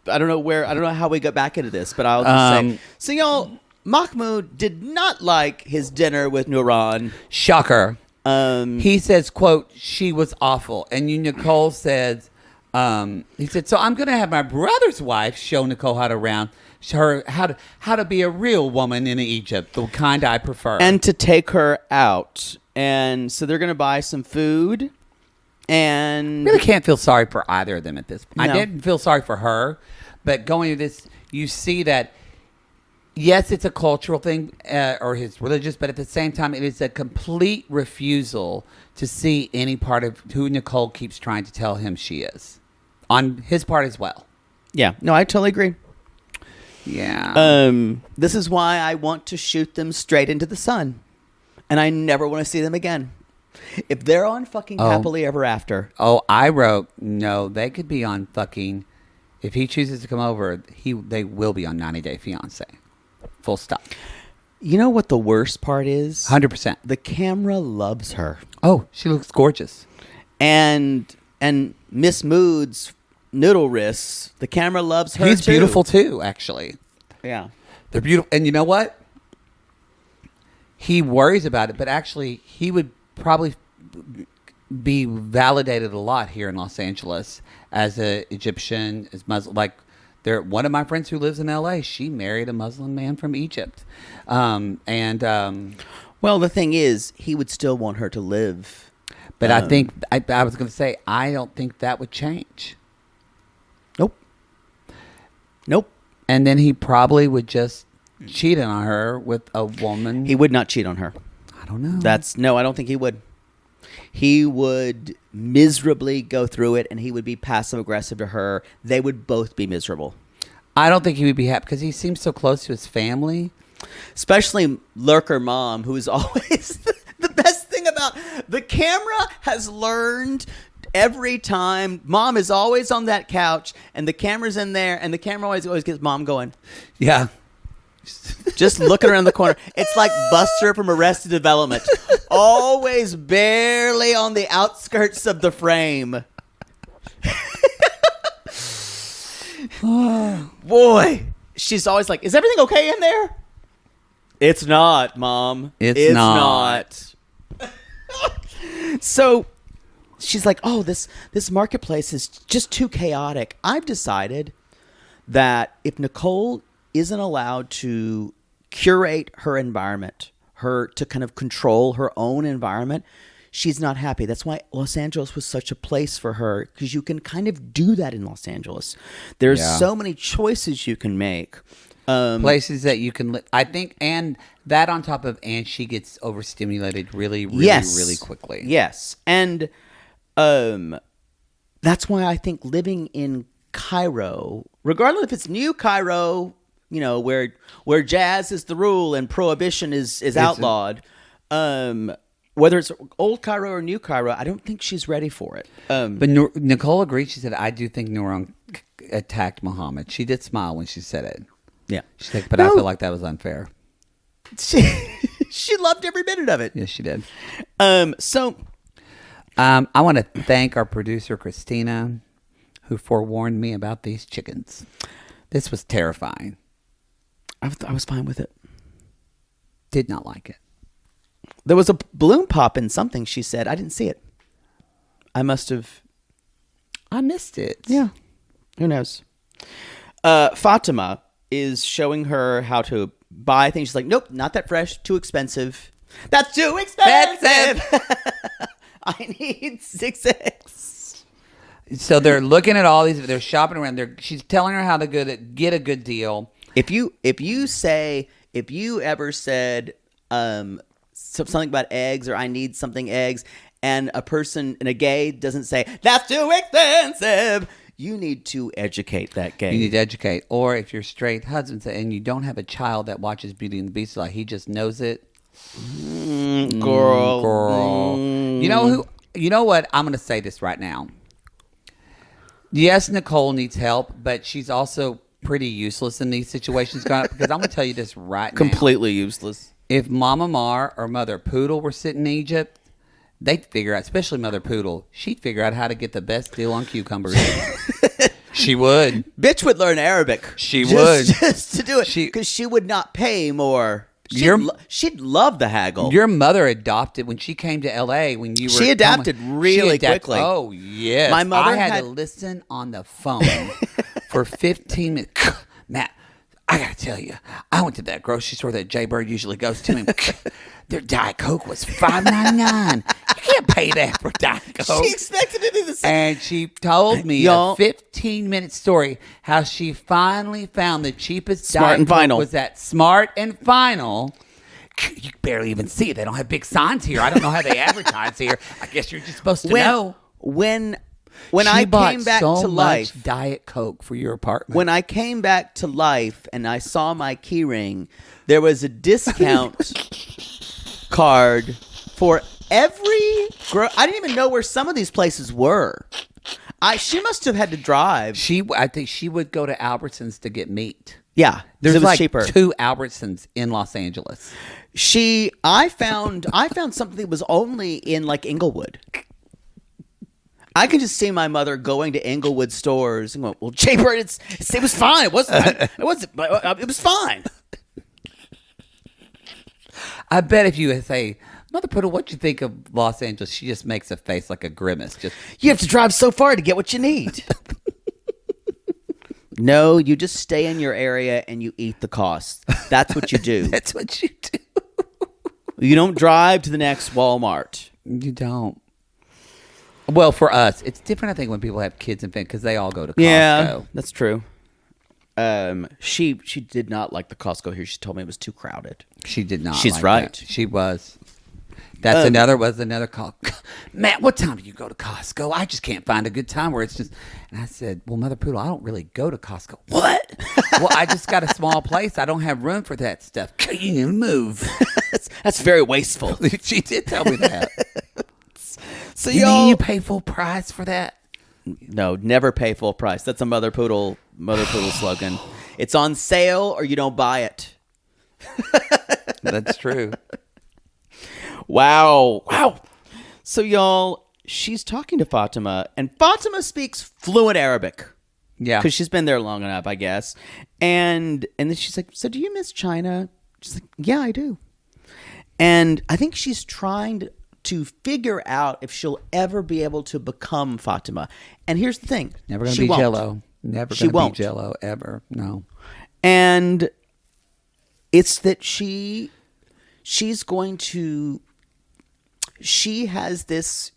I don't know how we got back into this, but I'll just say. So y'all, Mahmoud did not like his dinner with Nuran. Shocker. He says, "quote She was awful," and Nicole says. He said, so I'm going to have my brother's wife show Nicole how to be a real woman in Egypt, the kind I prefer. And to take her out. And so they're going to buy some food. And really can't feel sorry for either of them at this point. No. I didn't feel sorry for her, but going to this, you see that, yes, it's a cultural thing or his religious, but at the same time, it is a complete refusal to see any part of who Nicole keeps trying to tell him she is. On his part as well. Yeah. No, I totally agree. Yeah. This is why I want to shoot them straight into the sun. And I never want to see them again. If they're on fucking Happily Ever After. Oh, I wrote, no, they could be on fucking, if he chooses to come over, they will be on 90 Day Fiancé. Full stop. You know what the worst part is? 100%. The camera loves her. Oh, she looks gorgeous. And Miss Mood's noodle wrists, the camera loves her. He's too. beautiful too, actually. Yeah. They're beautiful. And you know what? He worries about it, but actually he would probably be validated a lot here in Los Angeles as an Egyptian, as Muslim. Like, one of my friends who lives in L.A., she married a Muslim man from Egypt. Well, the thing is, he would still want her to live. But I think, I was going to say, I don't think that would change. Nope. And then he probably would just cheat on her with a woman. He would not cheat on her. I don't know. No, I don't think he would. He would miserably go through it, and he would be passive-aggressive to her. They would both be miserable. I don't think he would be happy because he seems so close to his family. Especially Lurker Mom, who is always the best thing about the camera has learned every time. Mom is always on that couch, and the camera's in there, and the camera always gets Mom going. Yeah. Just looking around the corner. It's like Buster from Arrested Development. Always barely on the outskirts of the frame. Boy, she's always like, is everything okay in there? It's not, Mom. It's not. So she's like, oh, this marketplace is just too chaotic. I've decided that if Nicole isn't allowed to curate her environment, to kind of control her own environment, she's not happy. That's why Los Angeles was such a place for her, because you can kind of do that in Los Angeles. There's so many choices you can make. Places that you can live, I think, and that on top of, and she gets overstimulated really quickly. Yes. And that's why I think living in Cairo, regardless if it's New Cairo, where jazz is the rule and prohibition is outlawed, whether it's old Cairo or New Cairo, I don't think she's ready for it. But Nicole agreed. She said, I do think Nourang attacked Muhammad. She did smile when she said it. Yeah. She's like, but I feel like that was unfair. She loved every minute of it. Yes, she did. I want to thank our producer, Christina, who forewarned me about these chickens. This was terrifying. I was fine with it. Did not like it. There was a balloon pop in something she said. I didn't see it. I missed it. Yeah. Who knows? Fatima is showing her how to buy things. She's like, nope, not that fresh. Too expensive. That's too expensive. I need 6X. So they're looking at all these. They're shopping around. She's telling her how to get a good deal. If you ever said something about eggs, or I need something eggs, and a gay doesn't say that's too expensive, you need to educate that gay. You need to educate. Or if you're straight husband and you don't have a child that watches Beauty and the Beast, like he just knows it. Girl. You know what? I'm going to say this right now. Yes, Nicole needs help, but she's also pretty useless in these situations. Because I'm going to tell you this right now. Completely useless. If Mama Mar or Mother Poodle were sitting in Egypt, they'd figure out, especially Mother Poodle, she'd figure out how to get the best deal on cucumbers. She would. Bitch would learn Arabic. She would. Just to do it. Because she would not pay more. She'd love the haggle. Your mother adopted when she came to L.A. when you were. She adapted really quickly. Oh, yes. My mother I had to listen on the phone for 15 minutes. Matt, I got to tell you, I went to that grocery store that Jay Bird usually goes to. And their Diet Coke was $5.99. You can't pay that for Diet Coke. She expected to do the same. And she told me a 15-minute story how she finally found the cheapest Smart and Final. Was at Smart and Final. You barely even see it. They don't have big signs here. I don't know how they advertise here. I guess you're just supposed to know. When I came back to life, Diet Coke for your apartment. When I came back to life and I saw my key ring, there was a discount card for every girl. I didn't even know where some of these places were. She must have had to drive. I think she would go to Albertsons to get meat. Yeah, there's like cheaper. 2 Albertsons in Los Angeles. I found something that was only in like Inglewood. I can just see my mother going to Inglewood stores and going, "Well, Jaybird, it was fine. It was fine." I bet if you say, "Mother Poodle, what you think of Los Angeles?" she just makes a face like a grimace. You have to drive so far to get what you need. No, you just stay in your area and you eat the cost. That's what you do. That's what you do. You don't drive to the next Walmart. You don't. Well, for us, it's different, I think, when people have kids and family, because they all go to Costco. Yeah, that's true. She did not like the Costco here. She told me it was too crowded. She did not. She's like right. That. She was. That's another call. Matt, what time do you go to Costco? I just can't find a good time where it's just. And I said, well, Mother Poodle, I don't really go to Costco. What? Well, I just got a small place. I don't have room for that stuff. You need to move. That's very wasteful. She did tell me that. So you mean you pay full price for that? No, never pay full price. That's a Mother Poodle slogan. It's on sale or you don't buy it. That's true. Wow. So y'all, she's talking to Fatima, and Fatima speaks fluent Arabic. Yeah. Because she's been there long enough, I guess. And then she's like, so do you miss China? She's like, yeah, I do. And I think she's trying to figure out if she'll ever be able to become Fatima. And here's the thing. Never going to be Jello. Never going to be Jello, ever. No. And it's that she's going to... She has this...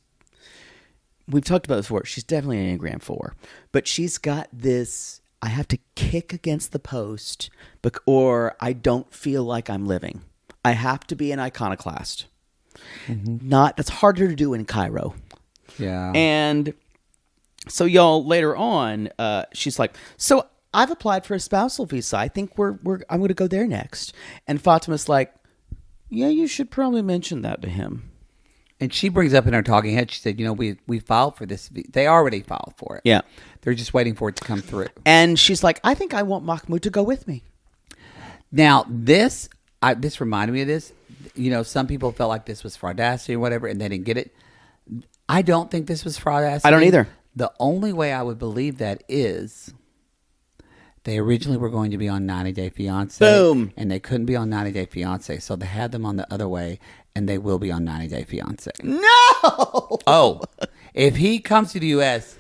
We've talked about this before. She's definitely an Enneagram 4. But she's got this... I have to kick against the post or I don't feel like I'm living. I have to be an iconoclast. Mm-hmm. That's harder to do in Cairo. Yeah. And so y'all later on, she's like, so I've applied for a spousal visa. I think I'm going to go there next. And Fatima's like, yeah, you should probably mention that to him. And she brings up in her talking head, she said, we filed for this. They already filed for it. Yeah. They're just waiting for it to come through. And she's like, I think I want Mahmoud to go with me. Now, this reminded me of this. Some people felt like this was fraudacity or whatever, and they didn't get it. I don't think this was fraudacity. I don't either. The only way I would believe that is they originally were going to be on 90 Day Fiancé. Boom. And they couldn't be on 90 Day Fiancé, so they had them on the other way, and they will be on 90 Day Fiancé. No! Oh, if he comes to the U.S.,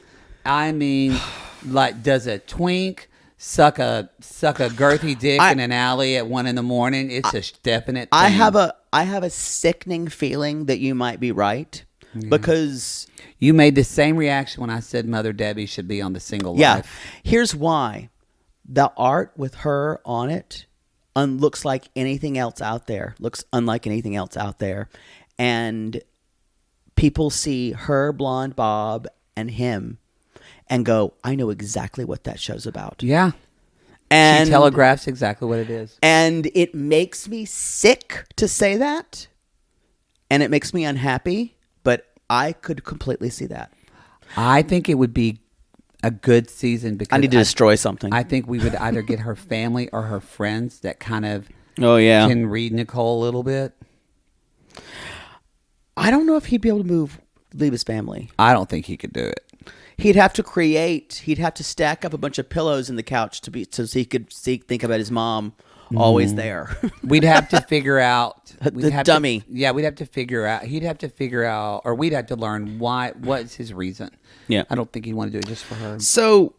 I mean, like, does a twink suck a girthy dick in an alley at 1 a.m? It's a definite thing. I have a sickening feeling that you might be right because you made the same reaction when I said Mother Debbie should be on the Single Life. Here's why: the art with her on it looks like anything else out there. Looks unlike anything else out there, and people see her blonde bob and him. And go, I know exactly what that show's about. Yeah. And she telegraphs exactly what it is. And it makes me sick to say that. And it makes me unhappy. But I could completely see that. I think it would be a good season because I need to destroy something. I think we would either get her family or her friends that kind of can read Nicole a little bit. I don't know if he'd be able to leave his family. I don't think he could do it. He'd have to stack up a bunch of pillows in the couch so he could think about his mom always there. We'd have to figure out the dummy. We'd have to figure out. He'd have to figure out, or we'd have to learn what's his reason. Yeah, I don't think he'd want to do it just for her. So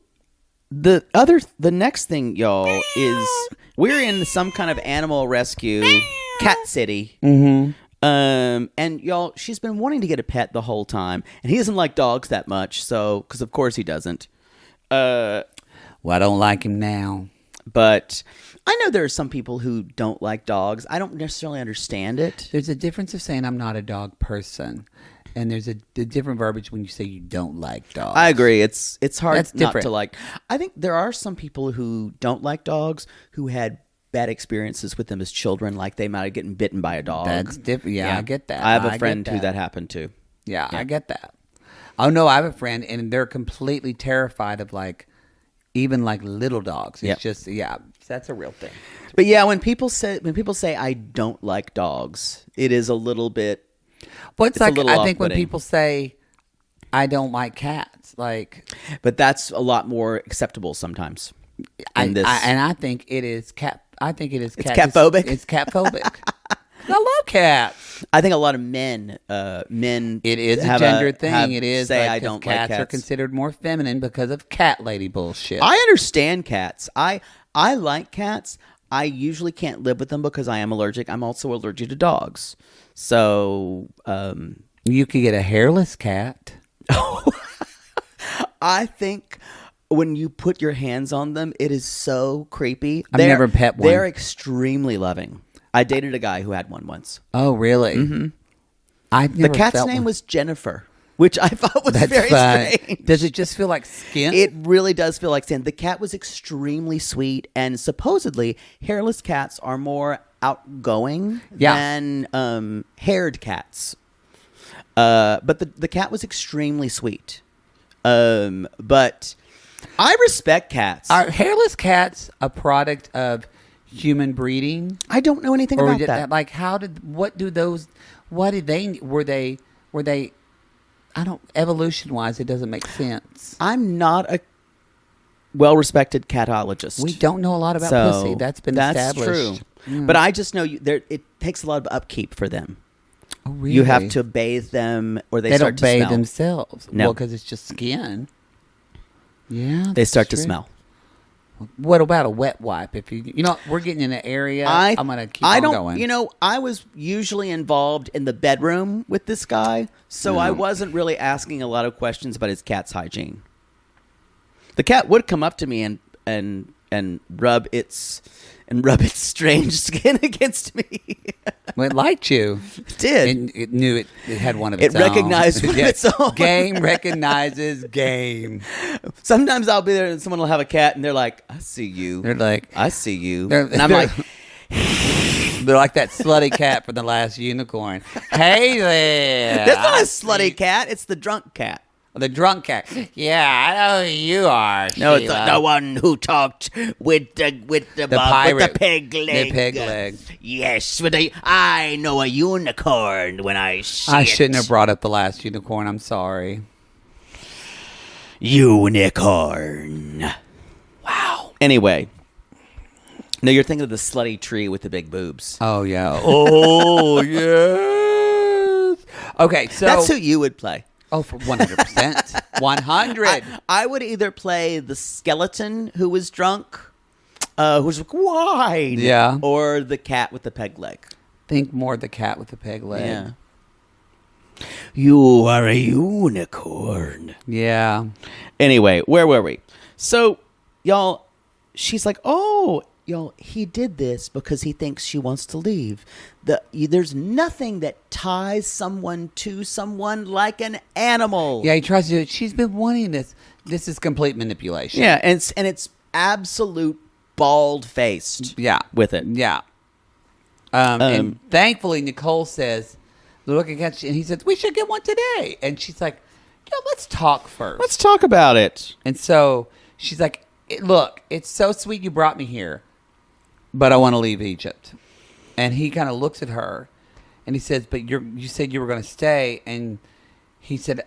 the next thing, y'all, is we're in some kind of animal rescue cat city. Mm-hmm. And y'all, she's been wanting to get a pet the whole time, and he doesn't like dogs that much, so, because of course he doesn't. Well, I don't like him now. But I know there are some people who don't like dogs. I don't necessarily understand it. There's a difference of saying I'm not a dog person, and there's a different verbiage when you say you don't like dogs. I agree. It's hard That's not different. to like. I think there are some people who don't like dogs who had bad experiences with them as children, like they might have gotten bitten by a dog. That's different. Yeah, I get that. I have a friend who that happened to. Yeah, I get that. Oh no, I have a friend, and they're completely terrified of even little dogs. It's just that's a real thing. But yeah, when people say I don't like dogs, it is a little bit. Well, it's like I think when people say I don't like cats, but that's a lot more acceptable sometimes. I think it is cat. I think it is cat. It's catphobic. It's catphobic. I love cats. I think a lot of men. It is a gender thing. It is say I don't like cats. Are considered more feminine because of cat lady bullshit. I understand cats. I like cats. I usually can't live with them because I am allergic. I'm also allergic to dogs. So you could get a hairless cat. I think when you put your hands on them, it is so creepy. I've never pet one. They're extremely loving. I dated a guy who had one once. Oh, really? Mm-hmm. The cat's name was Jennifer, which I thought was very strange. Does it just feel like skin? It really does feel like skin. The cat was extremely sweet, and supposedly hairless cats are more outgoing than haired cats. But the cat was extremely sweet. But I respect cats. Are hairless cats a product of human breeding? I don't know anything about that. Were they evolution wise, it doesn't make sense. I'm not a well-respected catologist. We don't know a lot about pussy. That's been established. That's true. But I just know it takes a lot of upkeep for them. Oh, really? You have to bathe them, or they start don't to bathe smell. themselves. No. Well, because it's just skin. Yeah, They start to true. smell. What about a wet wipe? If we're getting in an area. I'm gonna keep on going. I was usually involved in the bedroom with this guy, so I wasn't really asking a lot of questions about his cat's hygiene. The cat would come up to me and rub its strange skin against me. Well, it liked you. It did. It knew it had one of its own. It recognized one of its own. Game recognizes game. Sometimes I'll be there and someone will have a cat and they're like, I see you. They're like, I see you. And I'm like, they're like that slutty cat from The Last Unicorn. Hey there. that's not a slutty cat. It's the drunk cat. The drunk cat. Yeah, I know who you are. No, Sheila. it's the one who talked with the pirate, with the peg leg. The peg leg. Yes, I know a unicorn when I see I shouldn't have brought up The Last Unicorn. I'm sorry. Unicorn. Wow. Anyway. No, you're thinking of the slutty tree with the big boobs. Oh, yeah. Oh, yes. Okay, so. That's who you would play. Oh, for 100%. 100. I would either play the skeleton who was drunk, who's wide, yeah, or the cat with the peg leg. Think more the cat with the peg leg. Yeah. You are a unicorn. Yeah. Anyway, where were we? So, y'all, she's like, oh, y'all, he did this because he thinks she wants to leave. There's nothing that ties someone to someone like an animal. Yeah, he tries to do it. She's been wanting this. This is complete manipulation. Yeah, and it's absolute bald-faced. Yeah. With it. Yeah. And thankfully, Nicole says, looking at you, and he says, we should get one today. And she's like, yo, let's talk first. Let's talk about it. And so she's like, look, it's so sweet you brought me here, but I want to leave Egypt. And he kind of looks at her, and he says, but you said you were going to stay. And he said,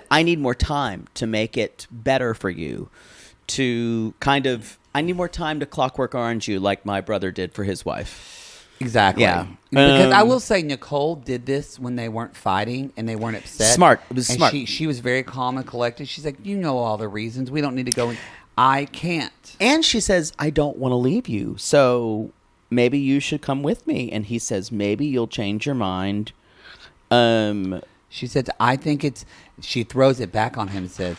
I need more time to make it better for you. I need more time to Clockwork Orange you like my brother did for his wife. Exactly. Yeah. Because I will say Nicole did this when they weren't fighting and they weren't upset. Smart. It was and smart. She was very calm and collected. She's like, you know all the reasons. We don't need to go in. I can't. And she says, I don't want to leave you. So maybe you should come with me. And he says, maybe you'll change your mind. She says, she throws it back on him and says,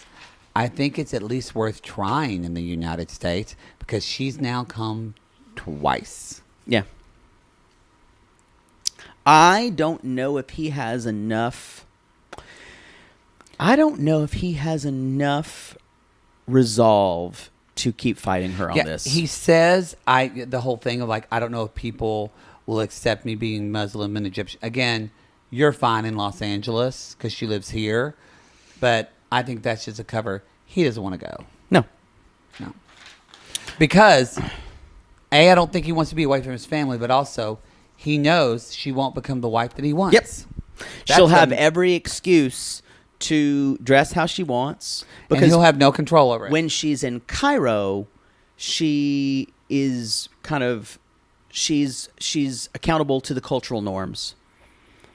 I think it's at least worth trying in the United States because she's now come twice. Yeah. I don't know if he has enough. Resolve to keep fighting her on this. He says, the whole thing of like, I don't know if people will accept me being Muslim and Egyptian. Again, you're fine in Los Angeles because she lives here. But I think that's just a cover. He doesn't want to go. No. Because, I don't think he wants to be away from his family, but also he knows she won't become the wife that he wants. Yep. She'll have every excuse to dress how she wants. Because he'll have no control over it. When she's in Cairo, she is she's accountable to the cultural norms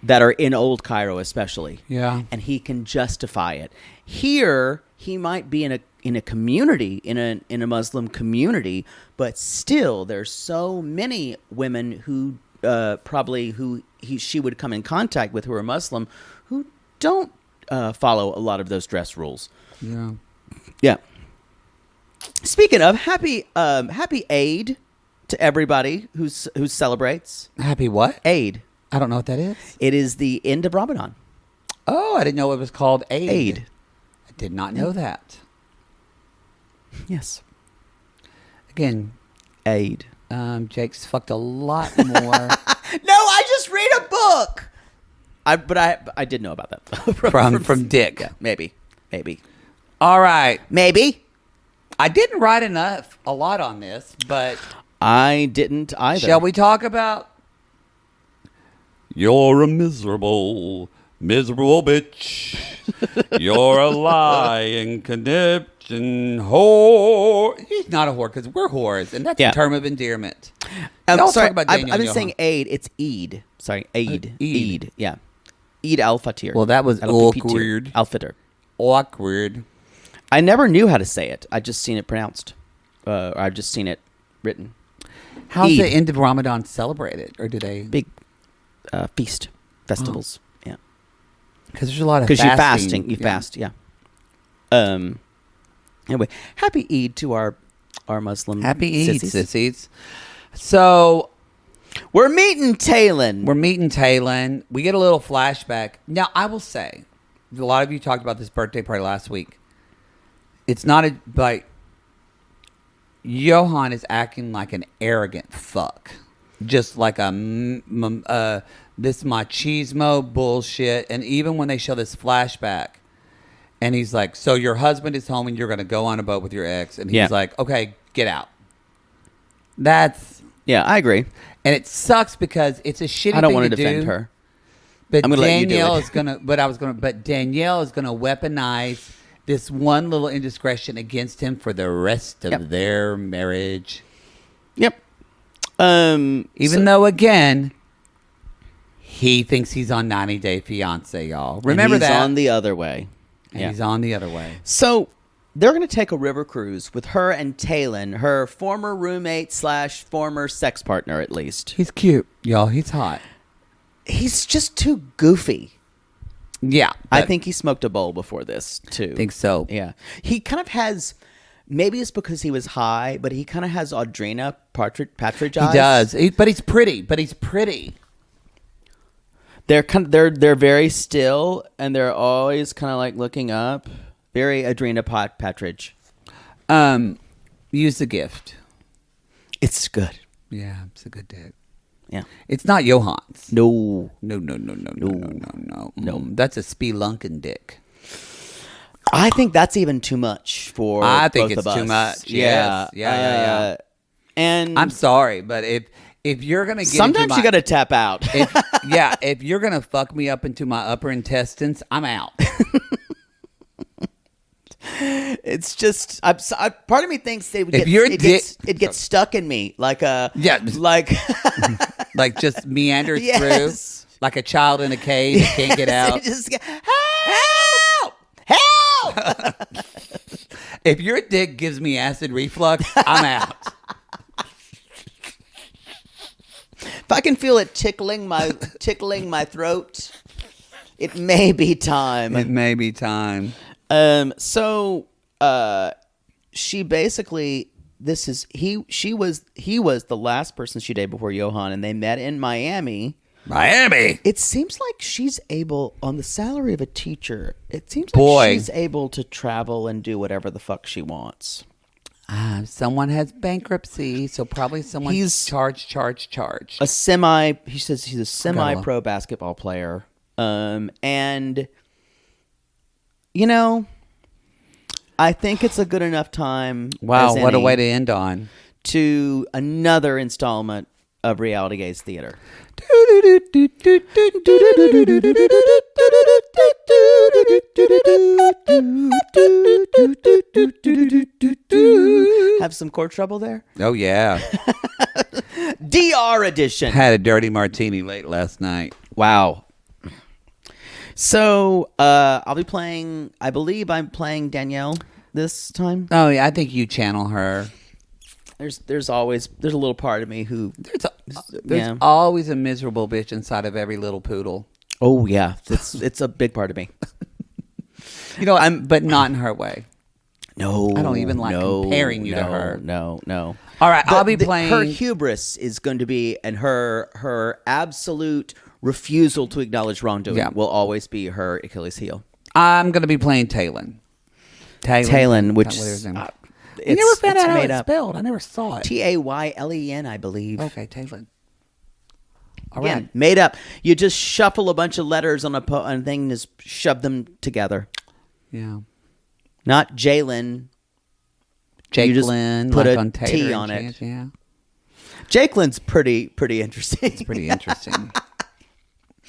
that are in old Cairo especially. Yeah. And he can justify it. Here, he might be in a community, in a Muslim community, but still there's so many women who she would come in contact with who are Muslim who don't follow a lot of those dress rules. Yeah. Yeah. Speaking of, happy Eid to everybody who celebrates. Happy what? Eid. I don't know what that is. It is the end of Ramadan. Oh, I didn't know it was called Eid. Eid. I did not know that. Yes. Again, Eid. Jake's fucked a lot more. No, I just read a book. I did know about that from Dick. Yeah, maybe. All right, maybe. I didn't write a lot on this, but I didn't either. Shall we talk about? You're a miserable bitch. You're a lying conniption. Christian whore. He's not a whore because we're whores, and that's a term of endearment. I'm sorry, I've been saying Eid. It's Eid. Sorry, Eid. Eid. Yeah. Eid al-Fitr. Well, that was awkward. Al-Fitr. Awkward. I never knew how to say it. I just seen it pronounced. I've just seen it written. How's Eid. the end of Ramadan celebrated? Or do they? Big feast. Festivals. Yeah. Because there's a lot of fasting. Because you're fasting. You fast, yeah. Anyway, happy Eid to our Muslim Happy Eid, sissies. sissies. So we're meeting Talon. We get a little flashback. Now, I will say, a lot of you talked about this birthday party last week. It's not like Johan is acting like an arrogant fuck. Just like this machismo bullshit. And even when they show this flashback, and he's like, so your husband is home and you're going to go on a boat with your ex. And he's like, okay, get out. Yeah, I agree. And it sucks because it's a shitty thing to do. I don't want to defend her. But I'm gonna Danielle let you do it. is gonna. But Danielle is gonna weaponize this one little indiscretion against him for the rest of their marriage. Yep. Even though, again, he thinks he's on 90 Day Fiancé, y'all. Remember that? He's on the other way. And he's on the other way. So they're going to take a river cruise with her and Talon, her former roommate / former sex partner, at least. He's cute, y'all. He's hot. He's just too goofy. Yeah. I think he smoked a bowl before this, too. I think so. Yeah. He kind of has, maybe it's because he was high, but he kind of has Audrina Patridge eyes. He does. But he's pretty. They're very still, and they're always kind of like looking up. Very Audrina Patridge. Use the gift. It's good. Yeah, it's a good dick. Yeah. It's not Johan's. No. No. That's a spelunking dick. I think that's even too much for I think both it's of us. too much. Yeah. Yes. Yeah. And I'm sorry, but if you're gonna get sometimes you gotta tap out. if you're gonna fuck me up into my upper intestines, I'm out. It's just part of me thinks it gets stuck in me like like just meanders through like a child in a cave that can't get out. Help! If your dick gives me acid reflux, I'm out. If I can feel it tickling my throat, it may be time. So she basically he was the last person she dated before Johan, and they met in Miami. It seems like she's able, on the salary of a teacher, it seems like she's able to travel and do whatever the fuck she wants. Someone has bankruptcy, so probably someone's charged. He says he's a semi-pro basketball player. And I think it's a good enough time. Wow, what a way to end on. To another installment of Reality Gaze Theater. Have some chord trouble there? Oh, yeah. DR edition. Had a dirty martini late last night. Wow. So, I believe I'm playing Danielle this time. Oh, yeah, I think you channel her. There's always a little part of me who there's always a miserable bitch inside of every little poodle. Oh yeah, it's a big part of me. But not in her way. No, I don't even like comparing you to her. No. All right, I'll be playing. Her hubris is going to be, and her absolute refusal to acknowledge wrongdoing will always be her Achilles heel. I'm going to be playing Talon. Talon, which I never found out how it's spelled. I never saw it. Taylen, I believe. Okay, Talon. All Again, right. made up. You just shuffle a bunch of letters on a thing and just shove them together. Yeah. Not Jalen. Jake you just Lynn, put like a on Tater T and on it. Chance, yeah. Jake Lynn's pretty interesting. It's pretty interesting.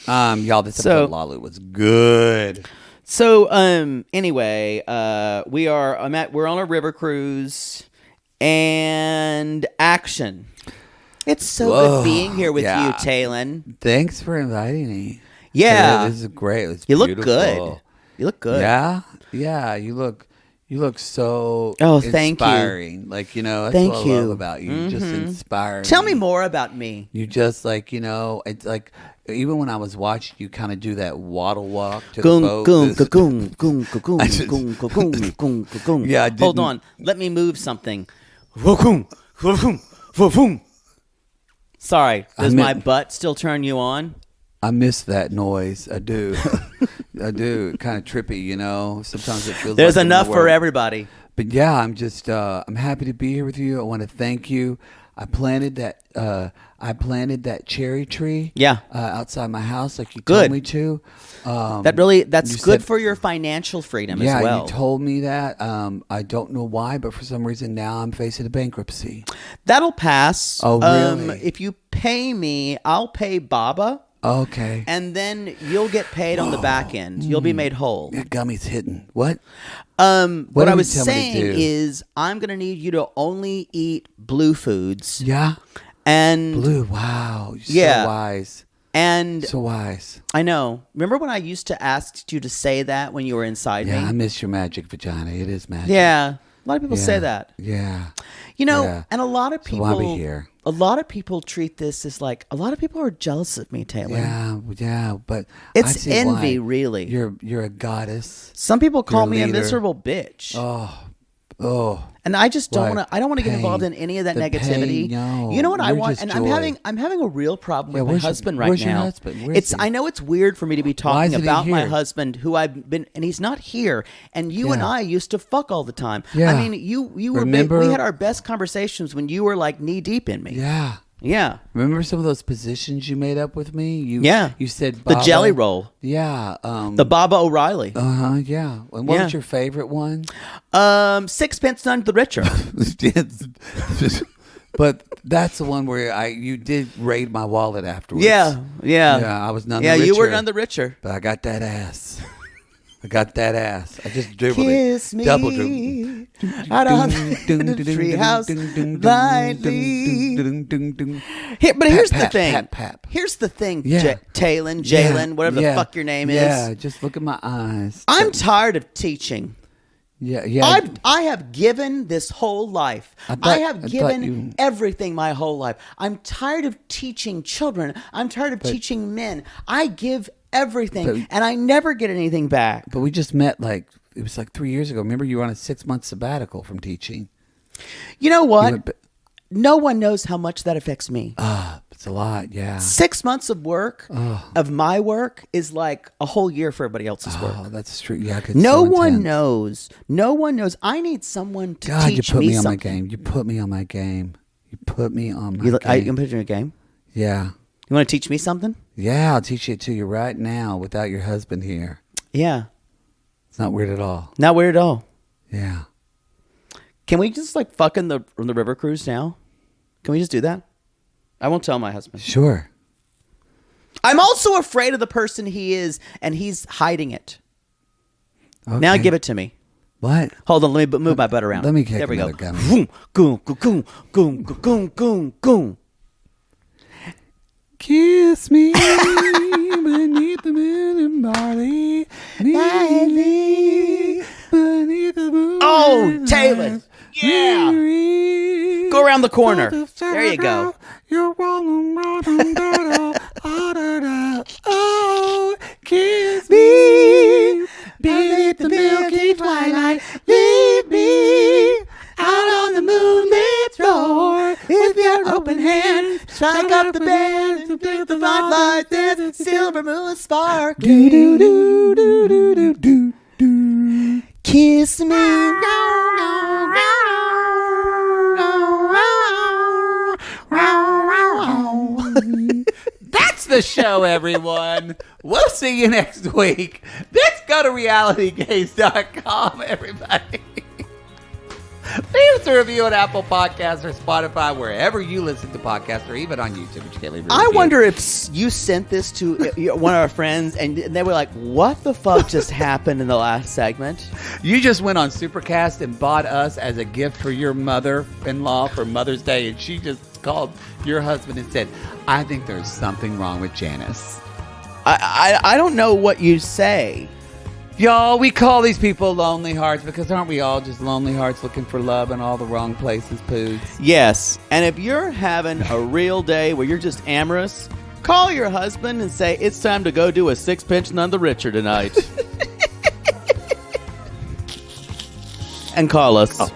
Y'all, this episode of Lalu was good. So, anyway, we're on a river cruise and action. It's so good being here with you, Talon. Thanks for inviting me. Yeah. This is great. It's you beautiful. look good. You look good. Yeah. Yeah. You look so thank inspiring. you. Like, that's thank what you. I love about you. You just inspire Tell me more about me. You just it's like, even when I was watching you kind of do that waddle walk to the boat. Yeah, hold on. Let me move something. Sorry, does my butt still turn you on? I miss that noise. I do. I do. Kind of trippy, Sometimes it feels There's like enough for everybody. But yeah, I'm just I'm happy to be here with you. I want to thank you. I planted that cherry tree outside my house like you told me to. That's good for your financial freedom as well. Yeah, you told me that. I don't know why, but for some reason now I'm facing a bankruptcy. That'll pass. Oh, really? If you pay me, I'll pay Baba. Okay. And then you'll get paid on the back end. You'll be made whole. That gummy's hitting. What? What I was saying is I'm going to need you to only eat blue foods. Yeah. And blue. Wow. You're so wise. And so wise. I know. Remember when I used to ask you to say that when you were inside me? Yeah, I miss your magic vagina. It is magic. Yeah. A lot of people say that. Yeah. And a lot of people. So I'll be here. A lot of people treat this as like a lot of people are jealous of me, Taylor. Yeah, but it's envy, really. You're a goddess. Some people call me a miserable bitch. Oh. And I just don't want to. I don't want to get involved in any of that negativity. No, you know what I want, and joy. I'm having a real problem with my husband right now. Where's your husband? I know it's weird for me to be talking about my husband, who I've been, and he's not here. And you and I used to fuck all the time. Yeah. I mean, you were. We had our best conversations when you were like knee deep in me. Yeah. Yeah. Remember some of those positions you made up with me? You said Baba. The jelly roll. Yeah. The Baba O'Reilly. Yeah. And what was your favorite one? Sixpence None the Richer. But that's the one where you did raid my wallet afterwards. Yeah. I was none the richer. Yeah, you were none the richer. But I got that ass. I just dribbled Kiss it. Me double dribbled. Out on the treehouse lightly. But here's the thing. Here's the thing, Jalen, whatever the fuck your name is. Yeah, just look at my eyes. I'm tired of teaching. Yeah. I have given this whole life. I have given everything my whole life. I'm tired of teaching children. I'm tired of teaching men. I give everything, and I never get anything back. But we just met it was 3 years ago. Remember, you were on a 6-month sabbatical from teaching. You know what? No one knows how much that affects me. It's a lot, yeah. 6 months of work, of my work, is like a whole year for everybody else's work. Oh, that's true. Yeah, no one knows. No one knows. I need someone to teach me something. You put me on my game. You put me on my game. You can put you in a game? Yeah. You want to teach me something? Yeah, I'll teach it to you right now without your husband here. Yeah. It's not weird at all. Not weird at all. Yeah. Can we just fuck on the river cruise now? Can we just do that? I won't tell my husband. Sure. I'm also afraid of the person he is, and he's hiding it. Okay. Now give it to me. What? Hold on, let me move my butt around. Let me kick another gun. Goom. Kiss me beneath the moon and barley. Beneath the moon. Oh, Taylor. Yeah. Go around the corner. There you go. Oh, kiss me beneath the milky twilight. Leave me out on the moonlit floor with your open hand. Strike up the band and the light. There's a silver moon sparkling. Kiss me. That's the show, everyone. We'll see you next week. Let's go to realitygaze.com, everybody. Leave us a review on Apple Podcasts or Spotify, wherever you listen to podcasts, or even on YouTube. But you can't leave a I review. wonder if you sent this to one of our friends and they were like, what the fuck just happened in the last segment? You just went on Supercast and bought us as a gift for your mother-in-law for Mother's Day, and she just called your husband and said, I think there's something wrong with Janice. I don't know what you say. Y'all, we call these people lonely hearts because aren't we all just lonely hearts looking for love in all the wrong places, Poos? Yes. And if you're having a real day where you're just amorous, call your husband and say, it's time to go do a 6-pinch None the Richer tonight. And call us.